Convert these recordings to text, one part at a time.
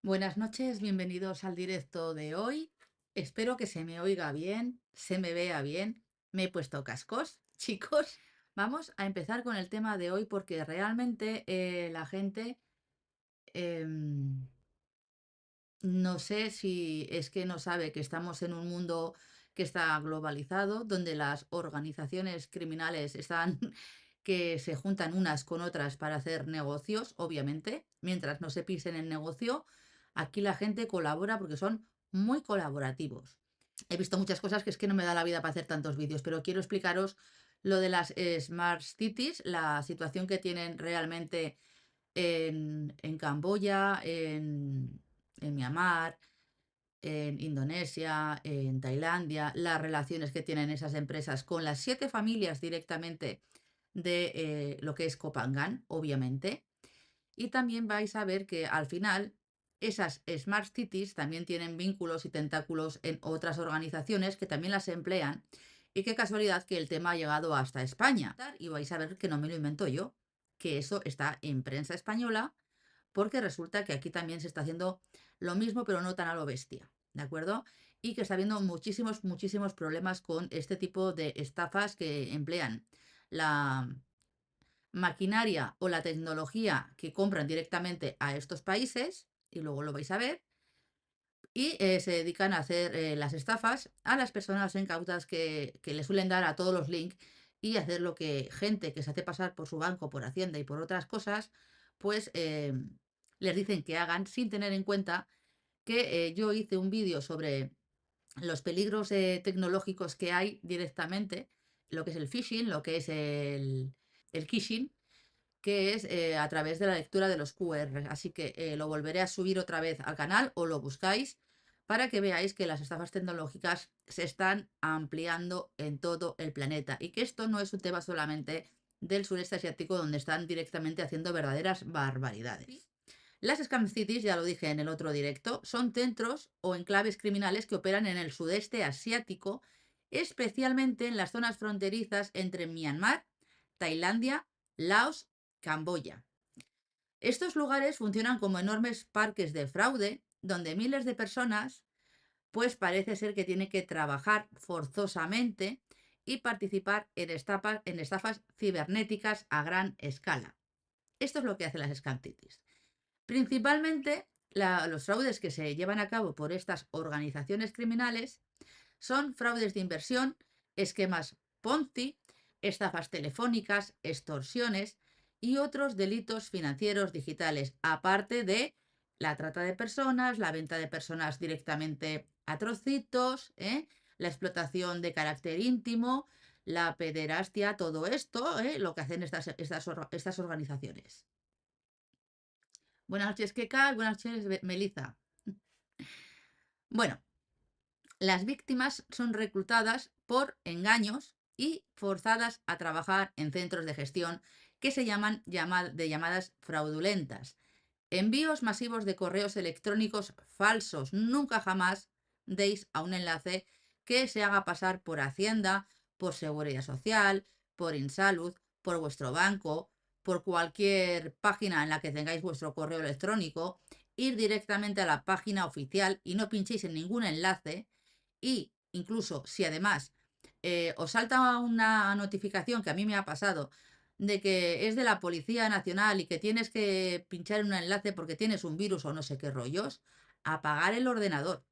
Buenas noches, bienvenidos al directo de hoy. Espero que se me oiga bien, se me vea bien. Me he puesto cascos, chicos. Vamos a empezar con el tema de hoy porque realmente la gente, em, no sé si es que no sabe que estamos en un mundo que está globalizado, donde las organizaciones criminales están que se juntan unas con otras para hacer negocios, obviamente, mientras no se pisen el negocio, aquí la gente colabora porque son muy colaborativos. He visto muchas cosas que es que no me da la vida para hacer tantos vídeos, pero quiero explicaros lo de las Smart Cities, la situación que tienen realmente en Camboya, en Myanmar, en Indonesia, en Tailandia, las relaciones que tienen esas empresas con las 7 familias directamente de lo que es Kopangan, obviamente. Y también vais a ver que al final esas Smart Cities también tienen vínculos y tentáculos en otras organizaciones que también las emplean. Y qué casualidad que el tema ha llegado hasta España. Y vais a ver que no me lo invento yo, que eso está en prensa española, porque resulta que aquí también se está haciendo lo mismo, pero no tan a lo bestia, ¿de acuerdo? Y que está habiendo muchísimos, muchísimos problemas con este tipo de estafas que emplean la maquinaria o la tecnología que compran directamente a estos países, y luego lo vais a ver, y se dedican a hacer las estafas a las personas incautas que le suelen dar a todos los links y hacer lo que gente que se hace pasar por su banco, por Hacienda y por otras cosas, pues les dicen que hagan sin tener en cuenta que yo hice un vídeo sobre los peligros tecnológicos que hay directamente, lo que es el phishing, lo que es el phishing, que es a través de la lectura de los QR. Así que lo volveré a subir otra vez al canal o lo buscáis para que veáis que las estafas tecnológicas se están ampliando en todo el planeta y que esto no es un tema solamente del sureste asiático donde están directamente haciendo verdaderas barbaridades. Las Scam Cities, ya lo dije en el otro directo, son centros o enclaves criminales que operan en el sudeste asiático, especialmente en las zonas fronterizas entre Myanmar, Tailandia, Laos, Camboya. Estos lugares funcionan como enormes parques de fraude donde miles de personas pues parece ser que tienen que trabajar forzosamente y participar en estafas cibernéticas a gran escala. Esto es lo que hacen las Scam Cities. Principalmente los fraudes que se llevan a cabo por estas organizaciones criminales son fraudes de inversión, esquemas Ponzi, estafas telefónicas, extorsiones y otros delitos financieros digitales, aparte de la trata de personas, la venta de personas directamente a trocitos, la explotación de carácter íntimo, la pederastia, todo esto, lo que hacen estas organizaciones. Buenas noches, Keka. Buenas noches, Melissa. Bueno, las víctimas son reclutadas por engaños y forzadas a trabajar en centros de gestión que se llaman de llamadas fraudulentas. Envíos masivos de correos electrónicos falsos. Nunca jamás deis a un enlace que se haga pasar por Hacienda, por Seguridad Social, por Insalud, por vuestro banco, por cualquier página en la que tengáis vuestro correo electrónico. Ir directamente a la página oficial y no pinchéis en ningún enlace. Y incluso si además os salta una notificación que a mí me ha pasado de que es de la Policía Nacional y que tienes que pinchar en un enlace porque tienes un virus o no sé qué rollos, apagar el ordenador.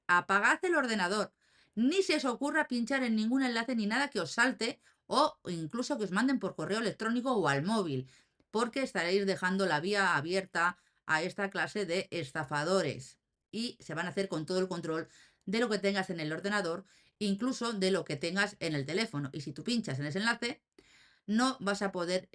Apagad el ordenador. Ni se os ocurra pinchar en ningún enlace ni nada que os salte o incluso que os manden por correo electrónico o al móvil, porque estaréis dejando la vía abierta a esta clase de estafadores y se van a hacer con todo el control de lo que tengas en el ordenador, incluso de lo que tengas en el teléfono. Y si tú pinchas en ese enlace, no vas a poder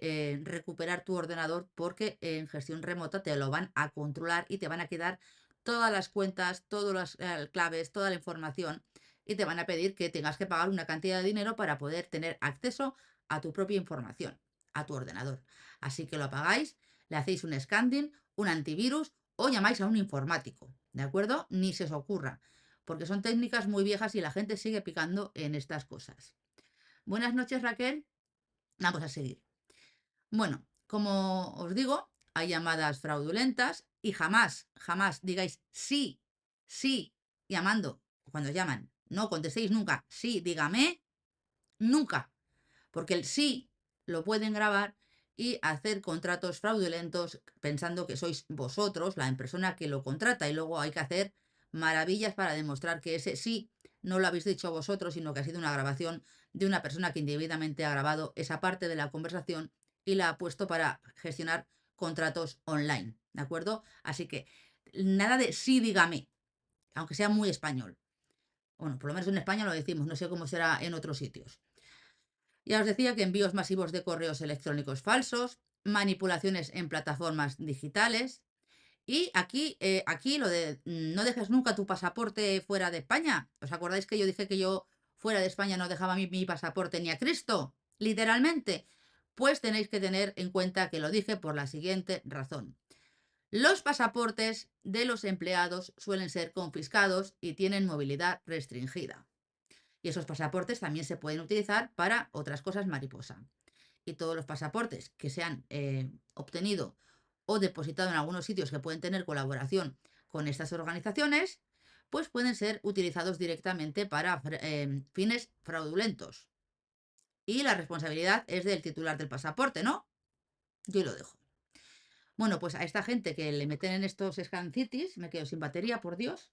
recuperar tu ordenador porque en gestión remota te lo van a controlar y te van a quedar todas las cuentas, todas las claves, toda la información y te van a pedir que tengas que pagar una cantidad de dinero para poder tener acceso a tu propia información, a tu ordenador. Así que lo apagáis, le hacéis un scanning, un antivirus o llamáis a un informático, ¿de acuerdo? Ni se os ocurra, porque son técnicas muy viejas y la gente sigue picando en estas cosas. Buenas noches, Raquel. Vamos a seguir. Bueno, como os digo, a llamadas fraudulentas y jamás, jamás digáis sí, sí, llamando, cuando llaman. No contestéis nunca, sí, dígame, nunca. Porque el sí lo pueden grabar y hacer contratos fraudulentos pensando que sois vosotros, la persona que lo contrata, y luego hay que hacer maravillas para demostrar que ese sí no lo habéis dicho vosotros, sino que ha sido una grabación de una persona que indebidamente ha grabado esa parte de la conversación y la ha puesto para gestionar contratos online, ¿de acuerdo? Así que nada de sí, dígame, aunque sea muy español. Bueno, por lo menos en España lo decimos, no sé cómo será en otros sitios. Ya os decía que envíos masivos de correos electrónicos falsos, manipulaciones en plataformas digitales. Y aquí lo de no dejes nunca tu pasaporte fuera de España. ¿Os acordáis que yo dije que yo fuera de España no dejaba mi pasaporte ni a Cristo? Literalmente. Pues tenéis que tener en cuenta que lo dije por la siguiente razón. Los pasaportes de los empleados suelen ser confiscados y tienen movilidad restringida. Y esos pasaportes también se pueden utilizar para otras cosas mariposa. Y todos los pasaportes que se han obtenido o depositado en algunos sitios que pueden tener colaboración con estas organizaciones, pues pueden ser utilizados directamente para fines fraudulentos. Y la responsabilidad es del titular del pasaporte, ¿no? Yo lo dejo. Bueno, pues a esta gente que le meten en estos scan cities, me quedo sin batería, por Dios.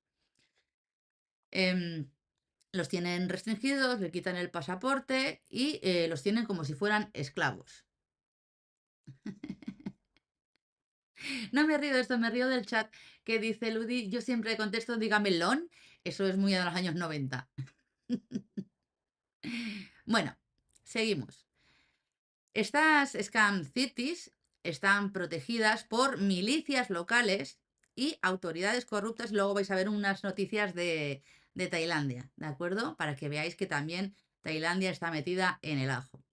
Los tienen restringidos, le quitan el pasaporte y los tienen como si fueran esclavos. No me río de esto, me río del chat que dice Ludi, yo siempre contesto, dígame lon. Eso es muy de los años 90. Bueno, seguimos. Estas scam cities están protegidas por milicias locales y autoridades corruptas. Luego vais a ver unas noticias de Tailandia, ¿de acuerdo? Para que veáis que también Tailandia está metida en el ajo.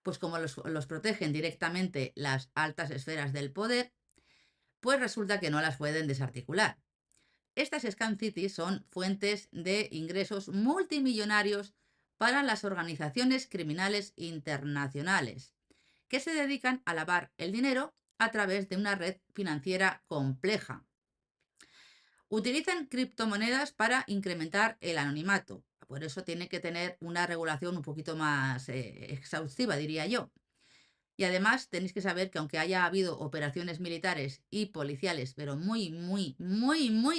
Pues como los protegen directamente las altas esferas del poder, pues resulta que no las pueden desarticular. Estas scam cities son fuentes de ingresos multimillonarios para las organizaciones criminales internacionales, que se dedican a lavar el dinero a través de una red financiera compleja. Utilizan criptomonedas para incrementar el anonimato. Por eso tiene que tener una regulación un poquito más exhaustiva, diría yo. Y además tenéis que saber que aunque haya habido operaciones militares y policiales, pero muy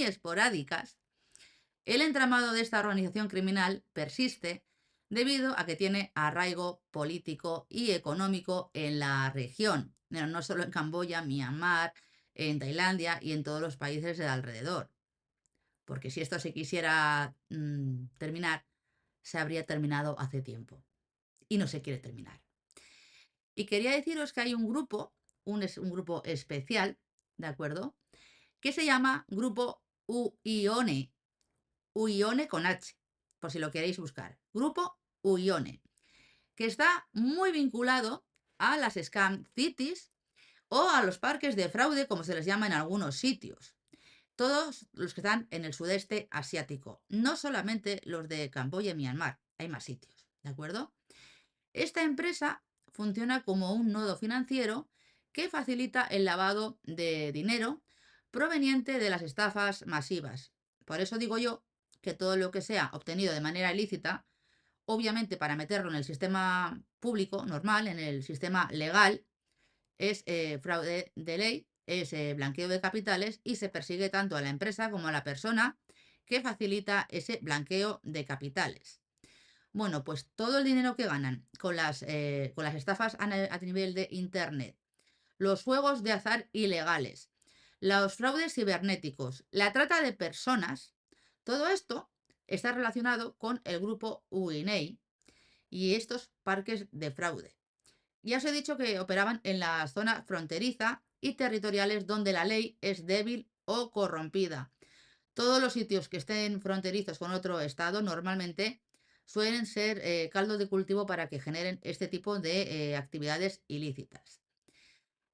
esporádicas, el entramado de esta organización criminal persiste debido a que tiene arraigo político y económico en la región, no solo en Camboya, Myanmar, en Tailandia y en todos los países de alrededor. Porque si esto se quisiera terminar, se habría terminado hace tiempo. Y no se quiere terminar. Y quería deciros que hay un grupo, un grupo especial, ¿de acuerdo? Que se llama Grupo UIONE, UIONE con H, por si lo queréis buscar. Grupo UIONE, que está muy vinculado a las scam cities o a los parques de fraude, como se les llama en algunos sitios. Todos los que están en el sudeste asiático, no solamente los de Camboya y Myanmar, hay más sitios, ¿de acuerdo? Esta empresa funciona como un nodo financiero que facilita el lavado de dinero proveniente de las estafas masivas. Por eso digo yo que todo lo que sea obtenido de manera ilícita, obviamente para meterlo en el sistema público normal, en el sistema legal, es fraude de ley, es blanqueo de capitales y se persigue tanto a la empresa como a la persona que facilita ese blanqueo de capitales. Bueno, pues todo el dinero que ganan con las estafas a nivel de Internet, los juegos de azar ilegales, los fraudes cibernéticos, la trata de personas, todo esto está relacionado con el grupo UINEI y estos parques de fraude. Ya os he dicho que operaban en la zona fronteriza y territoriales donde la ley es débil o corrompida. Todos los sitios que estén fronterizos con otro estado normalmente suelen ser caldo de cultivo para que generen este tipo de actividades ilícitas.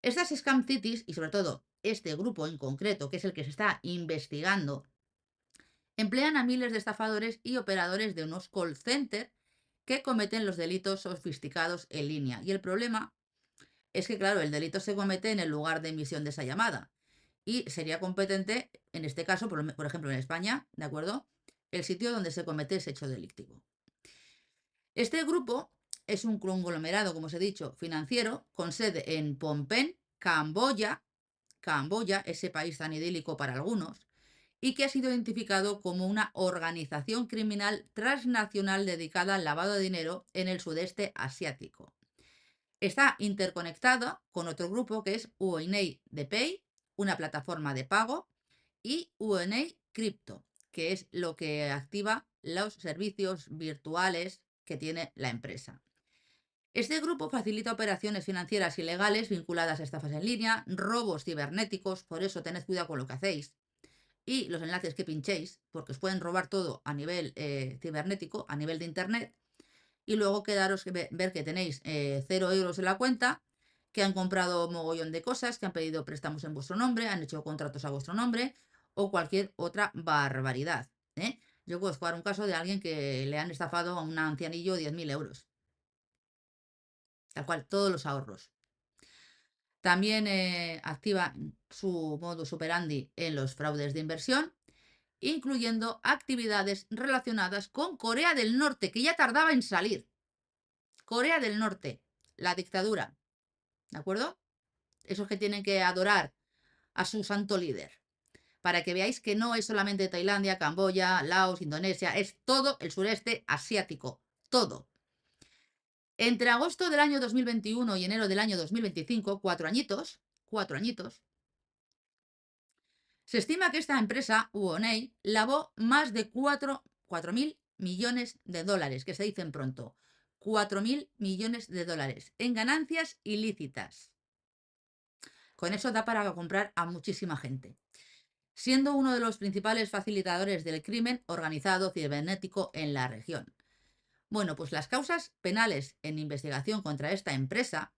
Estas scam cities y sobre todo este grupo en concreto, que es el que se está investigando, emplean a miles de estafadores y operadores de unos call centers que cometen los delitos sofisticados en línea. Y el problema es que, claro, el delito se comete en el lugar de emisión de esa llamada y sería competente, en este caso, por ejemplo, en España, ¿de acuerdo? El sitio donde se comete ese hecho delictivo. Este grupo es un conglomerado, como os he dicho, financiero, con sede en Phnom Penh, Camboya, ese país tan idílico para algunos, y que ha sido identificado como una organización criminal transnacional dedicada al lavado de dinero en el sudeste asiático. Está interconectada con otro grupo que es UNA de Pay, una plataforma de pago, y UNA Crypto, que es lo que activa los servicios virtuales que tiene la empresa. Este grupo facilita operaciones financieras ilegales vinculadas a estafas en línea, robos cibernéticos, por eso tened cuidado con lo que hacéis, y los enlaces que pinchéis, porque os pueden robar todo a nivel cibernético, a nivel de internet, y luego quedaros ver que tenéis 0 euros en la cuenta, que han comprado mogollón de cosas, que han pedido préstamos en vuestro nombre, han hecho contratos a vuestro nombre o cualquier otra barbaridad. Yo puedo jugar un caso de alguien que le han estafado a un ancianillo 10.000 euros. Tal cual, todos los ahorros. También activa su modus operandi en los fraudes de inversión, incluyendo actividades relacionadas con Corea del Norte, que ya tardaba en salir. Corea del Norte, la dictadura, ¿de acuerdo? Esos que tienen que adorar a su santo líder. Para que veáis que no es solamente Tailandia, Camboya, Laos, Indonesia, es todo el sureste asiático, todo. Entre agosto del año 2021 y enero del año 2025, 4 añitos, se estima que esta empresa, UONA, lavó más de 4.000 millones de dólares, que se dicen pronto, 4.000 millones de dólares en ganancias ilícitas. Con eso da para comprar a muchísima gente, siendo uno de los principales facilitadores del crimen organizado cibernético en la región. Bueno, pues las causas penales en investigación contra esta empresa,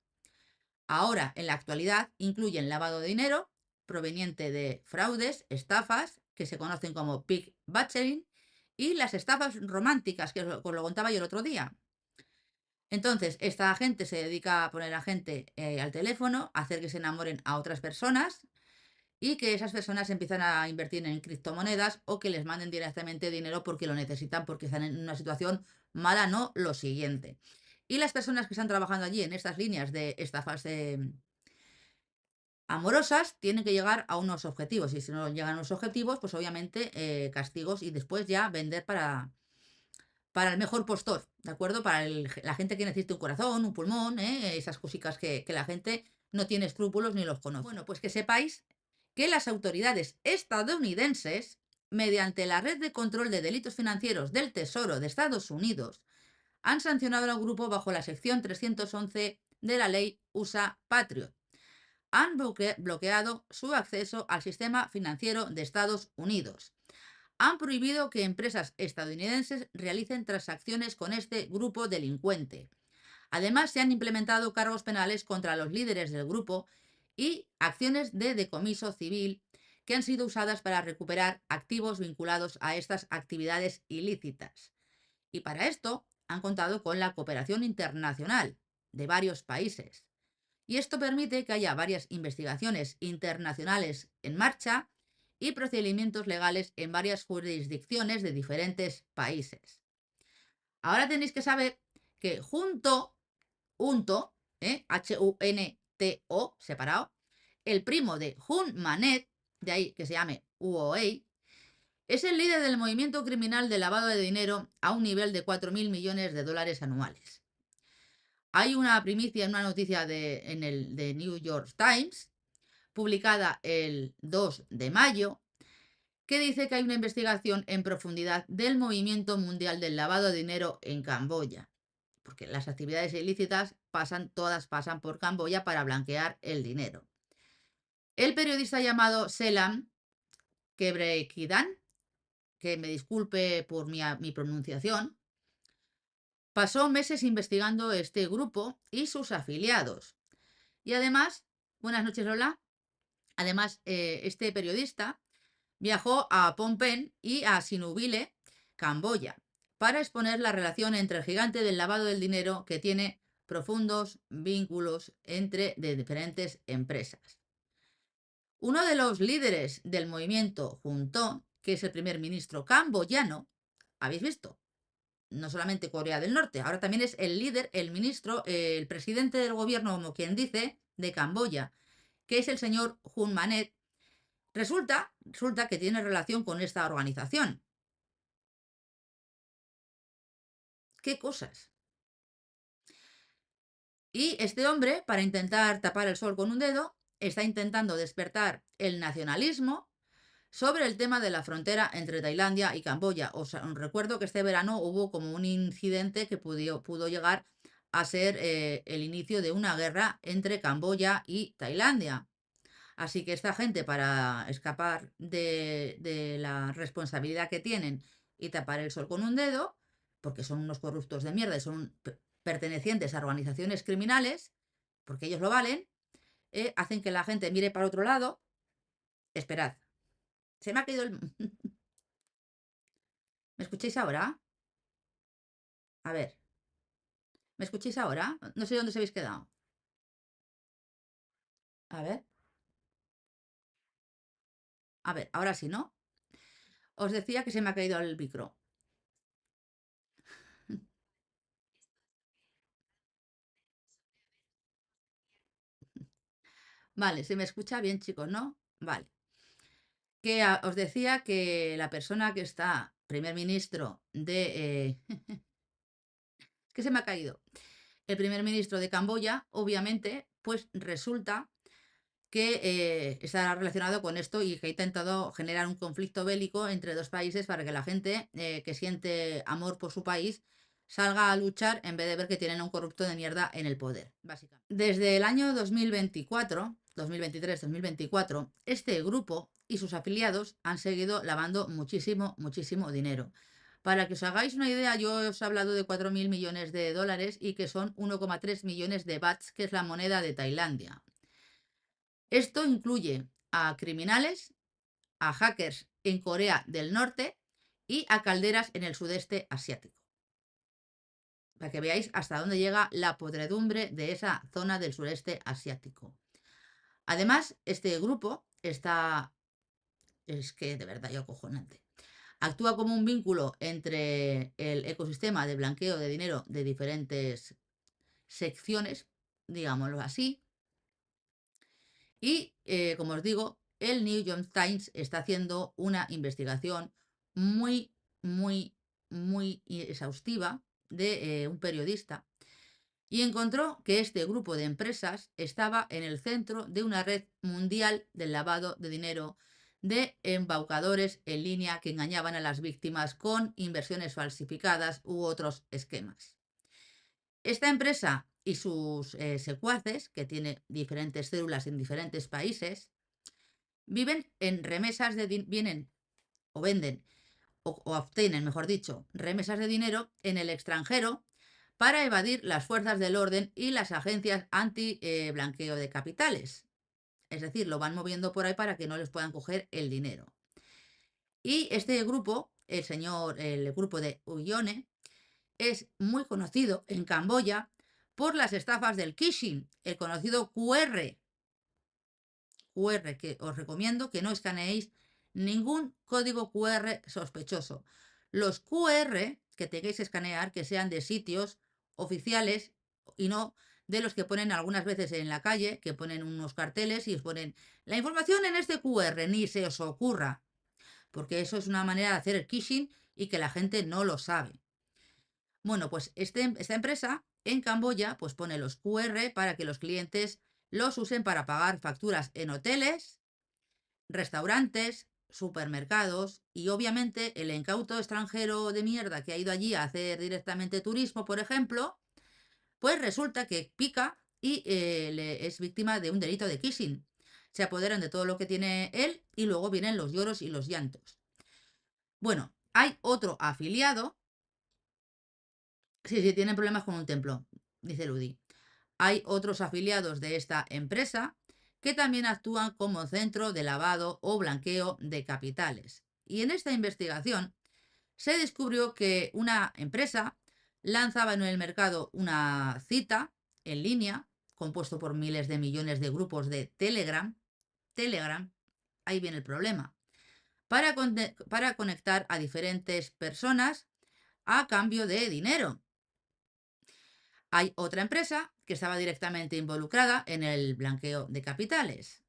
ahora en la actualidad, incluyen lavado de dinero proveniente de fraudes, estafas, que se conocen como pickbacking, y las estafas románticas, que os lo contaba yo el otro día. Entonces, esta gente se dedica a poner a gente al teléfono, a hacer que se enamoren a otras personas y que esas personas empiezan a invertir en criptomonedas o que les manden directamente dinero porque lo necesitan, porque están en una situación mala, no lo siguiente. Y las personas que están trabajando allí en estas líneas de estafas amorosas tienen que llegar a unos objetivos y si no llegan a los objetivos, pues obviamente castigos y después ya vender para el mejor postor, ¿de acuerdo? Para la gente que necesite un corazón, un pulmón, esas cositas que la gente no tiene escrúpulos ni los conoce. Bueno, pues que sepáis que las autoridades estadounidenses, mediante la Red de Control de Delitos Financieros del Tesoro de Estados Unidos, han sancionado al grupo bajo la sección 311 de la ley USA Patriot. Han bloqueado su acceso al sistema financiero de Estados Unidos. Han prohibido que empresas estadounidenses realicen transacciones con este grupo delincuente. Además, se han implementado cargos penales contra los líderes del grupo y acciones de decomiso civil que han sido usadas para recuperar activos vinculados a estas actividades ilícitas. Y para esto han contado con la cooperación internacional de varios países. Y esto permite que haya varias investigaciones internacionales en marcha y procedimientos legales en varias jurisdicciones de diferentes países. Ahora tenéis que saber que junto, H-U-N-T-O, separado, el primo de Hun Manet, de ahí que se llame UOA, es el líder del movimiento criminal de lavado de dinero a un nivel de 4.000 millones de dólares anuales. Hay una primicia, una noticia en el The New York Times, publicada el 2 de mayo, que dice que hay una investigación en profundidad del movimiento mundial del lavado de dinero en Camboya, porque las actividades ilícitas todas pasan por Camboya para blanquear el dinero. El periodista llamado Selam Kebrekidan, que me disculpe por mi pronunciación, pasó meses investigando este grupo y sus afiliados. Y además, buenas noches Lola, además este periodista viajó a Phnom Penh y a Sinuville, Camboya, para exponer la relación entre el gigante del lavado del dinero que tiene profundos vínculos entre de diferentes empresas. Uno de los líderes del movimiento Juntó, que es el primer ministro camboyano, ¿habéis visto? No solamente Corea del Norte, ahora también es el líder, el ministro, el presidente del gobierno, como quien dice, de Camboya, que es el señor Hun Manet. Resulta que tiene relación con esta organización. ¿Qué cosas? Y este hombre, para intentar tapar el sol con un dedo, está intentando despertar el nacionalismo sobre el tema de la frontera entre Tailandia y Camboya. Os recuerdo que este verano hubo como un incidente que pudo llegar a ser el inicio de una guerra entre Camboya y Tailandia. Así que esta gente, para escapar de la responsabilidad que tienen y tapar el sol con un dedo, porque son unos corruptos de mierda y son pertenecientes a organizaciones criminales, porque ellos lo valen, hacen que la gente mire para otro lado. Esperad, se me ha caído el... ¿Me escucháis ahora? A ver, ¿me escucháis ahora? No sé dónde os habéis quedado. A ver, ahora sí, ¿no? Os decía que se me ha caído el micro. Vale, se me escucha bien, chicos, ¿no? Vale. Que os decía que la persona que está primer ministro de... que se me ha caído. El primer ministro de Camboya, obviamente, pues resulta que está relacionado con esto y que ha intentado generar un conflicto bélico entre dos países para que la gente que siente amor por su país salga a luchar en vez de ver que tienen a un corrupto de mierda en el poder, básicamente. Desde el año 2024, 2023-2024, este grupo y sus afiliados han seguido lavando muchísimo, muchísimo dinero. Para que os hagáis una idea, yo os he hablado de 4.000 millones de dólares y que son 1,3 millones de bahts, que es la moneda de Tailandia. Esto incluye a criminales, a hackers en Corea del Norte y a calderas en el sudeste asiático. Para que veáis hasta dónde llega la podredumbre de esa zona del sureste asiático. Además, este grupo está, es que de verdad yo acojonante, actúa como un vínculo entre el ecosistema de blanqueo de dinero de diferentes secciones, digámoslo así, y como os digo, el New York Times está haciendo una investigación muy, muy, muy exhaustiva de un periodista y encontró que este grupo de empresas estaba en el centro de una red mundial del lavado de dinero de embaucadores en línea que engañaban a las víctimas con inversiones falsificadas u otros esquemas. Esta empresa y sus secuaces, que tiene diferentes células en diferentes países, viven en remesas vienen o venden o obtienen, mejor dicho, remesas de dinero en el extranjero para evadir las fuerzas del orden y las agencias anti-blanqueo de capitales. Es decir, lo van moviendo por ahí para que no les puedan coger el dinero. Y este grupo, el grupo de Uyone, es muy conocido en Camboya por las estafas del phishing, el conocido QR, que os recomiendo que no escaneéis ningún código QR sospechoso. Los QR que tengáis que escanear, que sean de sitios oficiales y no de los que ponen algunas veces en la calle, que ponen unos carteles y os ponen la información en este QR, ni se os ocurra, porque eso es una manera de hacer el phishing y que la gente no lo sabe. Bueno, pues esta empresa en Camboya pues pone los QR para que los clientes los usen para pagar facturas en hoteles, restaurantes, supermercados y obviamente el incauto extranjero de mierda que ha ido allí a hacer directamente turismo, por ejemplo, pues resulta que pica y es víctima de un delito de phishing. Se apoderan de todo lo que tiene él y luego vienen los lloros y los llantos. Bueno, hay otro afiliado. Sí, tienen problemas con un templo, dice Ludi. Hay otros afiliados de esta empresa que también actúan como centro de lavado o blanqueo de capitales. Y en esta investigación se descubrió que una empresa lanzaba en el mercado una cita en línea, compuesto por miles de millones de grupos de Telegram. Telegram, ahí viene el problema. Para conectar a diferentes personas a cambio de dinero. Hay otra empresa que estaba directamente involucrada en el blanqueo de capitales.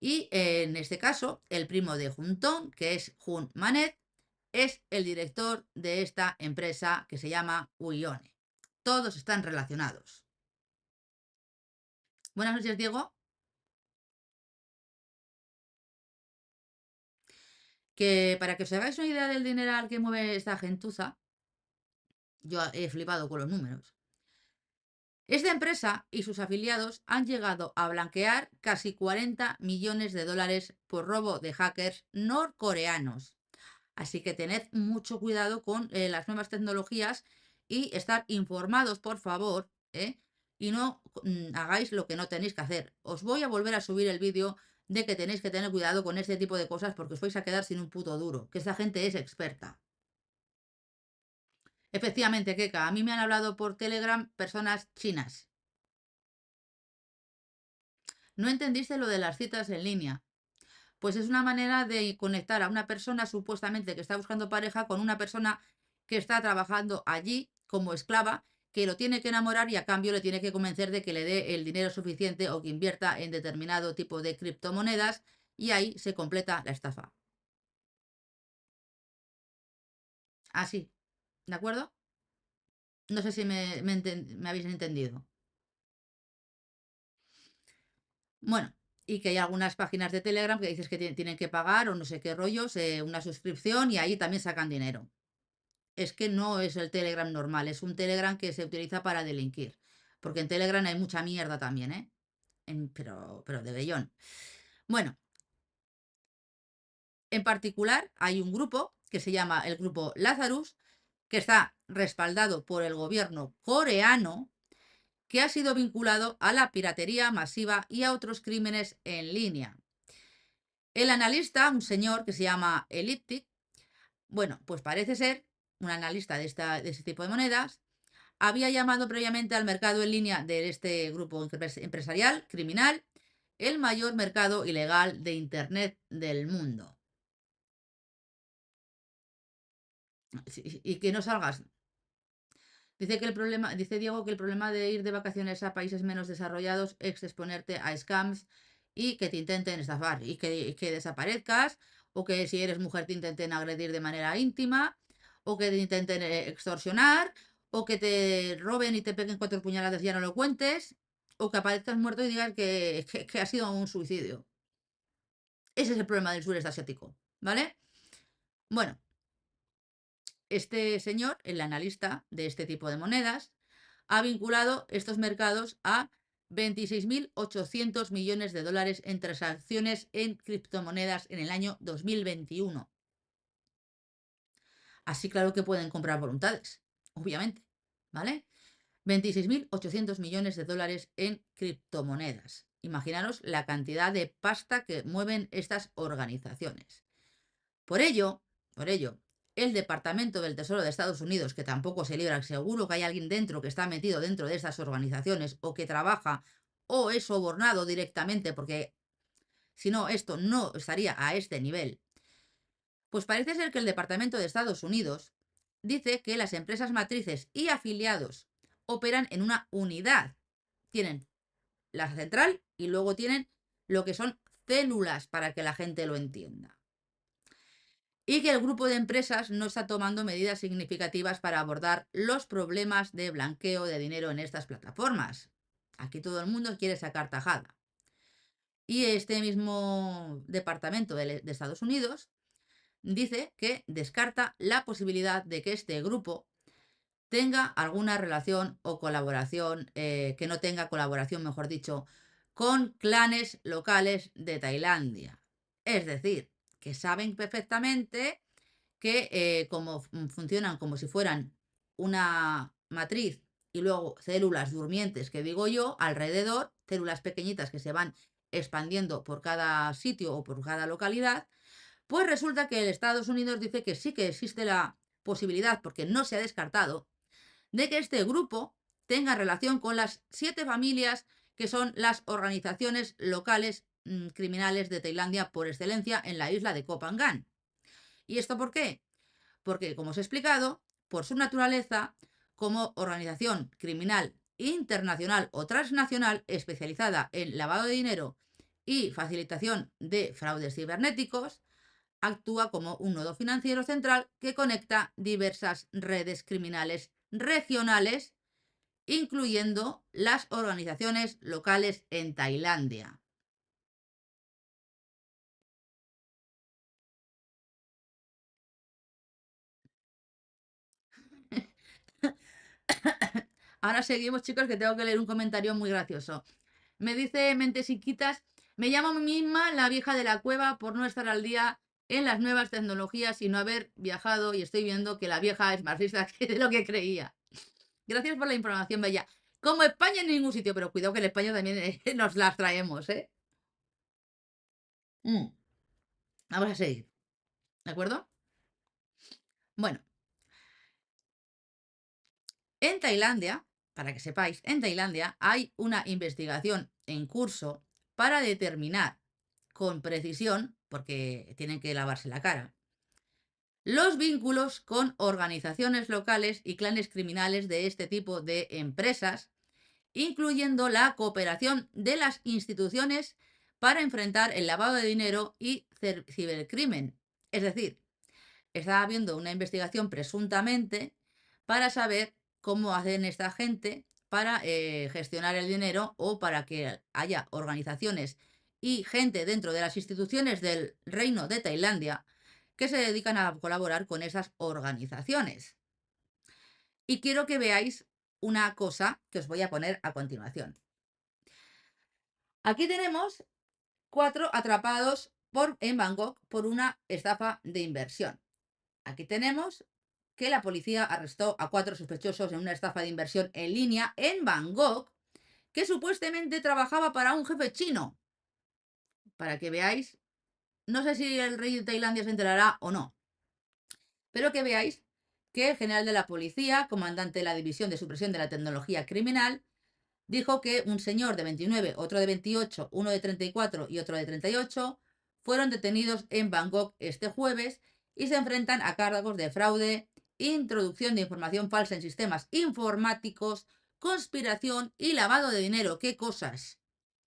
Y en este caso, el primo de Juntón, que es Jun Manet, es el director de esta empresa que se llama Uyone. Todos están relacionados. Buenas noches, Diego. Que para que os hagáis una idea del dineral que mueve esta gentuza, yo he flipado con los números. Esta empresa y sus afiliados han llegado a blanquear casi 40 millones de dólares por robo de hackers norcoreanos. Así que tened mucho cuidado con las nuevas tecnologías y estar informados, por favor, y no hagáis lo que no tenéis que hacer. Os voy a volver a subir el vídeo de que tenéis que tener cuidado con este tipo de cosas porque os vais a quedar sin un puto duro, que esta gente es experta. Efectivamente, Keka, a mí me han hablado por Telegram personas chinas. ¿No entendiste lo de las citas en línea? Pues es una manera de conectar a una persona supuestamente que está buscando pareja con una persona que está trabajando allí como esclava, que lo tiene que enamorar y a cambio le tiene que convencer de que le dé el dinero suficiente o que invierta en determinado tipo de criptomonedas y ahí se completa la estafa. Así, ¿de acuerdo? No sé si me habéis entendido. Bueno, y que hay algunas páginas de Telegram que dices que tienen que pagar o no sé qué rollos, una suscripción y ahí también sacan dinero. Es que no es el Telegram normal, es un Telegram que se utiliza para delinquir. Porque en Telegram hay mucha mierda también, ¿eh? Pero de bellón. Bueno, en particular hay un grupo que se llama el grupo Lazarus, que está respaldado por el gobierno coreano, que ha sido vinculado a la piratería masiva y a otros crímenes en línea. El analista, un señor que se llama Elliptic, bueno, pues parece ser un analista de este tipo de monedas, había llamado previamente al mercado en línea de este grupo empresarial criminal el mayor mercado ilegal de Internet del mundo. Y que no salgas. Dice Diego que el problema de ir de vacaciones a países menos desarrollados es exponerte a scams y que te intenten estafar y que desaparezcas, o que si eres mujer te intenten agredir de manera íntima, o que te intenten extorsionar, o que te roben y te peguen 4 puñaladas y ya no lo cuentes, o que aparezcas muerto y digas que ha sido un suicidio. Ese es el problema del sureste asiático, ¿vale? Bueno, este señor, el analista de este tipo de monedas, ha vinculado estos mercados a 26.800 millones de dólares en transacciones en criptomonedas en el año 2021. Así claro que pueden comprar voluntades, obviamente, ¿vale? 26.800 millones de dólares en criptomonedas. Imaginaros la cantidad de pasta que mueven estas organizaciones. Por ello, el Departamento del Tesoro de Estados Unidos, que tampoco se libra, seguro que hay alguien dentro que está metido dentro de estas organizaciones o que trabaja o es sobornado directamente, porque si no, esto no estaría a este nivel. Pues parece ser que el Departamento de Estados Unidos dice que las empresas matrices y afiliados operan en una unidad. Tienen la central y luego tienen lo que son células para que la gente lo entienda. Y que el grupo de empresas no está tomando medidas significativas para abordar los problemas de blanqueo de dinero en estas plataformas. Aquí todo el mundo quiere sacar tajada. Y este mismo departamento de Estados Unidos dice que descarta la posibilidad de que este grupo tenga alguna relación o colaboración, que no tenga colaboración, mejor dicho, con clanes locales de Tailandia. Es decir, que saben perfectamente que como funcionan como si fueran una matriz y luego células durmientes, que digo yo, alrededor, células pequeñitas que se van expandiendo por cada sitio o por cada localidad, pues resulta que el Estados Unidos dice que sí que existe la posibilidad, porque no se ha descartado, de que este grupo tenga relación con las 7 familias que son las organizaciones locales criminales de Tailandia por excelencia en la isla de Koh Phangan. ¿Y esto por qué? Porque, como os he explicado, por su naturaleza, como organización criminal internacional o transnacional especializada en lavado de dinero y facilitación de fraudes cibernéticos, actúa como un nodo financiero central que conecta diversas redes criminales regionales, incluyendo las organizaciones locales en Tailandia. Ahora seguimos, chicos, que tengo que leer un comentario muy gracioso. Me dice Mentesiquitas, me llamo a mí misma la vieja de la cueva por no estar al día en las nuevas tecnologías y no haber viajado, y estoy viendo que la vieja es más lista que de lo que creía. Gracias por la información, Bella. Como España en ningún sitio, pero cuidado que en España también nos las traemos, ¿eh? Mm, Vamos a seguir, ¿de acuerdo? Bueno, en Tailandia, para que sepáis, en Tailandia hay una investigación en curso para determinar con precisión, porque tienen que lavarse la cara, los vínculos con organizaciones locales y clanes criminales de este tipo de empresas, incluyendo la cooperación de las instituciones para enfrentar el lavado de dinero y cibercrimen. Es decir, está habiendo una investigación presuntamente para saber cómo hacen esta gente para gestionar el dinero o para que haya organizaciones y gente dentro de las instituciones del Reino de Tailandia que se dedican a colaborar con esas organizaciones. Y quiero que veáis una cosa que os voy a poner a continuación. Aquí tenemos 4 atrapados en Bangkok por una estafa de inversión. Aquí tenemos que la policía arrestó a 4 sospechosos en una estafa de inversión en línea en Bangkok que supuestamente trabajaba para un jefe chino. Para que veáis, no sé si el rey de Tailandia se enterará o no, pero que veáis que el general de la policía, comandante de la División de Supresión de la Tecnología Criminal, dijo que un señor de 29, otro de 28, uno de 34 y otro de 38 fueron detenidos en Bangkok este jueves y se enfrentan a cargos de fraude, introducción de información falsa en sistemas informáticos, conspiración y lavado de dinero. ¡Qué cosas!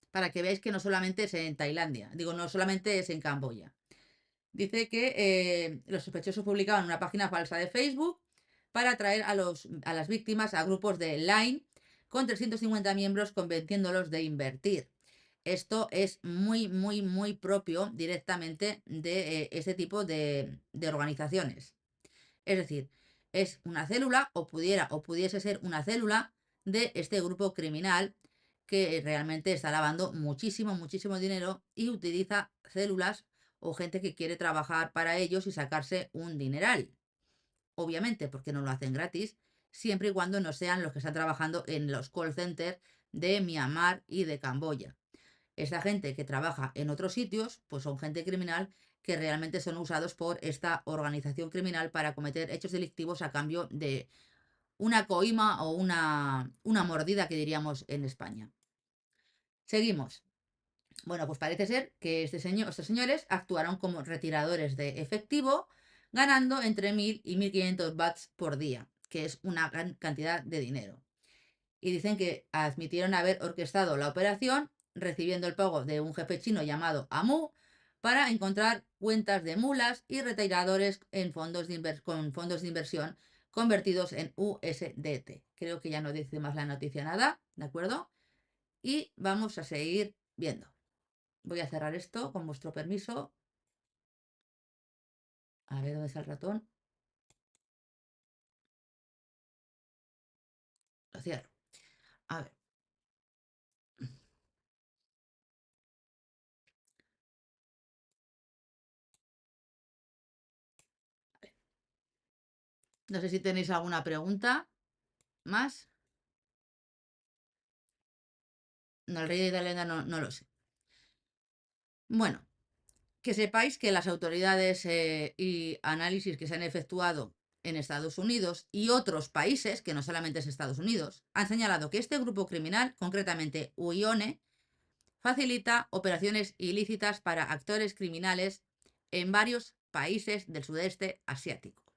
Para que veáis que no solamente es en Tailandia, digo, no solamente es en Camboya. Dice que los sospechosos publicaban una página falsa de Facebook para atraer a las víctimas a grupos de Line con 350 miembros convenciéndolos de invertir. Esto es muy, muy, muy propio directamente de este tipo de organizaciones. Es decir, es una célula o pudiese ser una célula de este grupo criminal que realmente está lavando muchísimo, muchísimo dinero y utiliza células o gente que quiere trabajar para ellos y sacarse un dineral. Obviamente, porque no lo hacen gratis, siempre y cuando no sean los que están trabajando en los call centers de Myanmar y de Camboya. Esta gente que trabaja en otros sitios, pues son gente criminal que realmente son usados por esta organización criminal para cometer hechos delictivos a cambio de una coima o una mordida que diríamos en España. Seguimos. Bueno, pues parece ser que estos señores actuaron como retiradores de efectivo, ganando entre 1.000 y 1.500 bahts por día, que es una gran cantidad de dinero. Y dicen que admitieron haber orquestado la operación recibiendo el pago de un jefe chino llamado Amu para encontrar cuentas de mulas y retiradores con fondos de inversión convertidos en USDT. Creo que ya no dice más la noticia nada, ¿de acuerdo? Y vamos a seguir viendo. Voy a cerrar esto con vuestro permiso. A ver dónde está el ratón. Lo cierro. A ver. No sé si tenéis alguna pregunta más. No, el rey de Italia no lo sé. Bueno, que sepáis que las autoridades y análisis que se han efectuado en Estados Unidos y otros países, que no solamente es Estados Unidos, han señalado que este grupo criminal, concretamente Uyone, facilita operaciones ilícitas para actores criminales en varios países del sudeste asiático.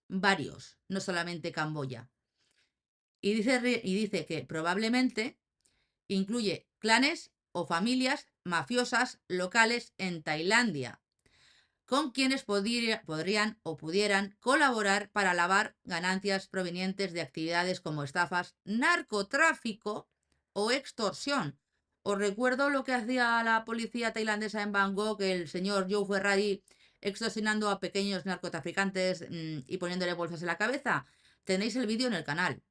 Varios, no solamente Camboya. Y dice que probablemente incluye clanes o familias mafiosas locales en Tailandia, con quienes podrían o pudieran colaborar para lavar ganancias provenientes de actividades como estafas, narcotráfico o extorsión. Os recuerdo lo que hacía la policía tailandesa en Bangkok, el señor Joe Ferrari extorsionando a pequeños narcotraficantes y poniéndole bolsas en la cabeza. Tenéis el vídeo en el canal,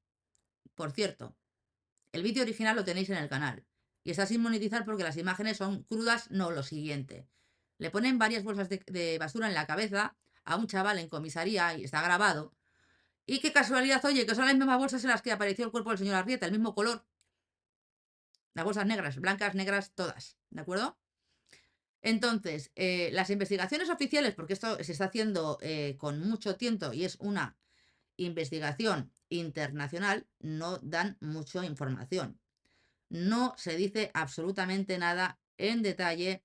por cierto. El vídeo original lo tenéis en el canal. Y está sin monetizar porque las imágenes son crudas, no lo siguiente. Le ponen varias bolsas de basura en la cabeza a un chaval en comisaría y está grabado. Y qué casualidad, oye, que son las mismas bolsas en las que apareció el cuerpo del señor Arrieta, el mismo color. Las bolsas negras, blancas, negras, todas. ¿De acuerdo? Entonces, las investigaciones oficiales, porque esto se está haciendo con mucho tiempo y es una investigación internacional, no dan mucha información. No se dice absolutamente nada en detalle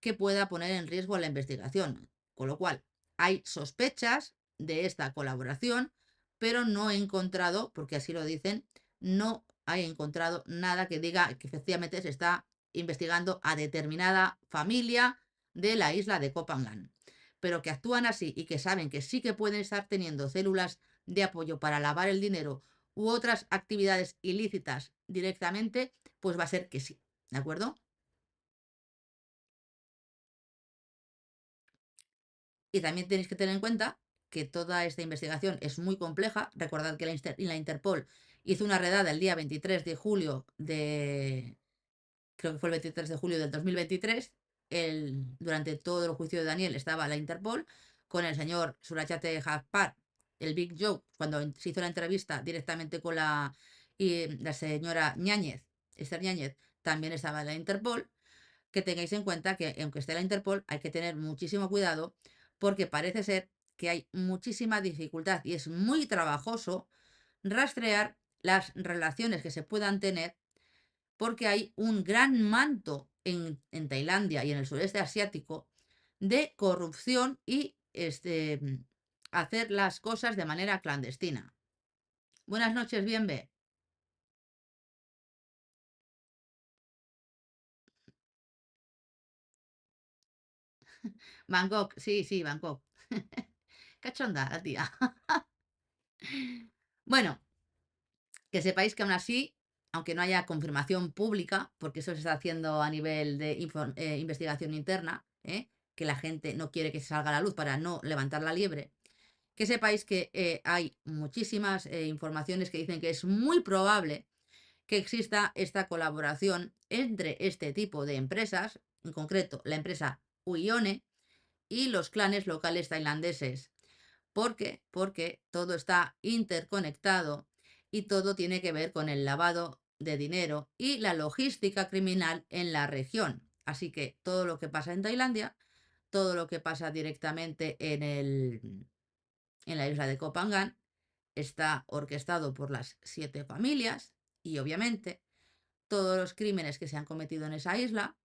que pueda poner en riesgo la investigación, con lo cual hay sospechas de esta colaboración, pero no he encontrado, porque así lo dicen, no he encontrado nada que diga que efectivamente se está investigando a determinada familia de la isla de Koh Phangan, pero que actúan así y que saben que sí que pueden estar teniendo células de apoyo para lavar el dinero u otras actividades ilícitas directamente, pues va a ser que sí, ¿de acuerdo? Y también tenéis que tener en cuenta que toda esta investigación es muy compleja. Recordad que la Interpol hizo una redada el día 23 de julio de, creo que fue el 23 de julio del 2023. Durante todo el juicio de Daniel estaba la Interpol con el señor Surachate Hakparn, el Big Joe, cuando se hizo la entrevista directamente con la señora Ñáñez, Esther Ñáñez, también estaba la Interpol. Que tengáis en cuenta que aunque esté la Interpol hay que tener muchísimo cuidado porque parece ser que hay muchísima dificultad y es muy trabajoso rastrear las relaciones que se puedan tener porque hay un gran manto en Tailandia y en el sureste asiático de corrupción y hacer las cosas de manera clandestina. Buenas noches, bienve. Bangkok, sí, sí, Bangkok. Cachonda la tía. Bueno, que sepáis que aún así, aunque no haya confirmación pública, porque eso se está haciendo a nivel de investigación interna, que la gente no quiere que se salga a la luz para no levantar la liebre, que sepáis que hay muchísimas informaciones que dicen que es muy probable que exista esta colaboración entre este tipo de empresas, en concreto la empresa Uyone y los clanes locales tailandeses. ¿Por qué? Porque todo está interconectado y todo tiene que ver con el lavado de dinero y la logística criminal en la región. Así que todo lo que pasa en Tailandia, todo lo que pasa directamente en la isla de Koh Phangan, está orquestado por las 7 familias y obviamente todos los crímenes que se han cometido en esa isla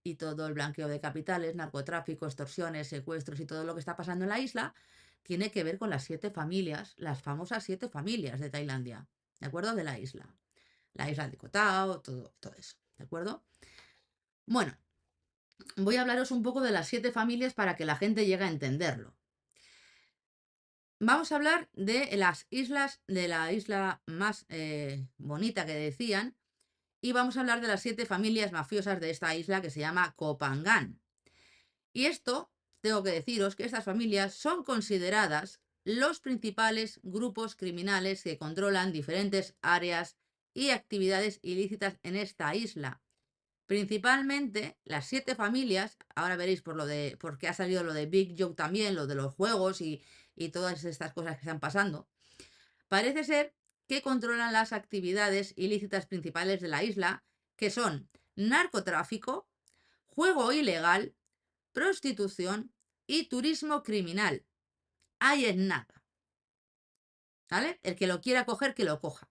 y todo el blanqueo de capitales, narcotráfico, extorsiones, secuestros y todo lo que está pasando en la isla, tiene que ver con las 7 familias, las famosas 7 familias de Tailandia, ¿de acuerdo? De la isla. La isla de Koh Tao, todo eso, ¿de acuerdo? Bueno, voy a hablaros un poco de las 7 familias para que la gente llegue a entenderlo. Vamos a hablar de las islas, de la isla más bonita que decían, y vamos a hablar de las 7 familias mafiosas de esta isla que se llama Koh Phangan. Y esto, tengo que deciros que estas familias son consideradas los principales grupos criminales que controlan diferentes áreas y actividades ilícitas en esta isla. Principalmente las 7 familias, ahora veréis porque ha salido lo de Big Joe también, lo de los juegos y todas estas cosas que están pasando. Parece ser que controlan las actividades ilícitas principales de la isla, que son narcotráfico, juego ilegal, prostitución y turismo criminal. Ahí es nada. ¿vale? El que lo quiera coger, que lo coja.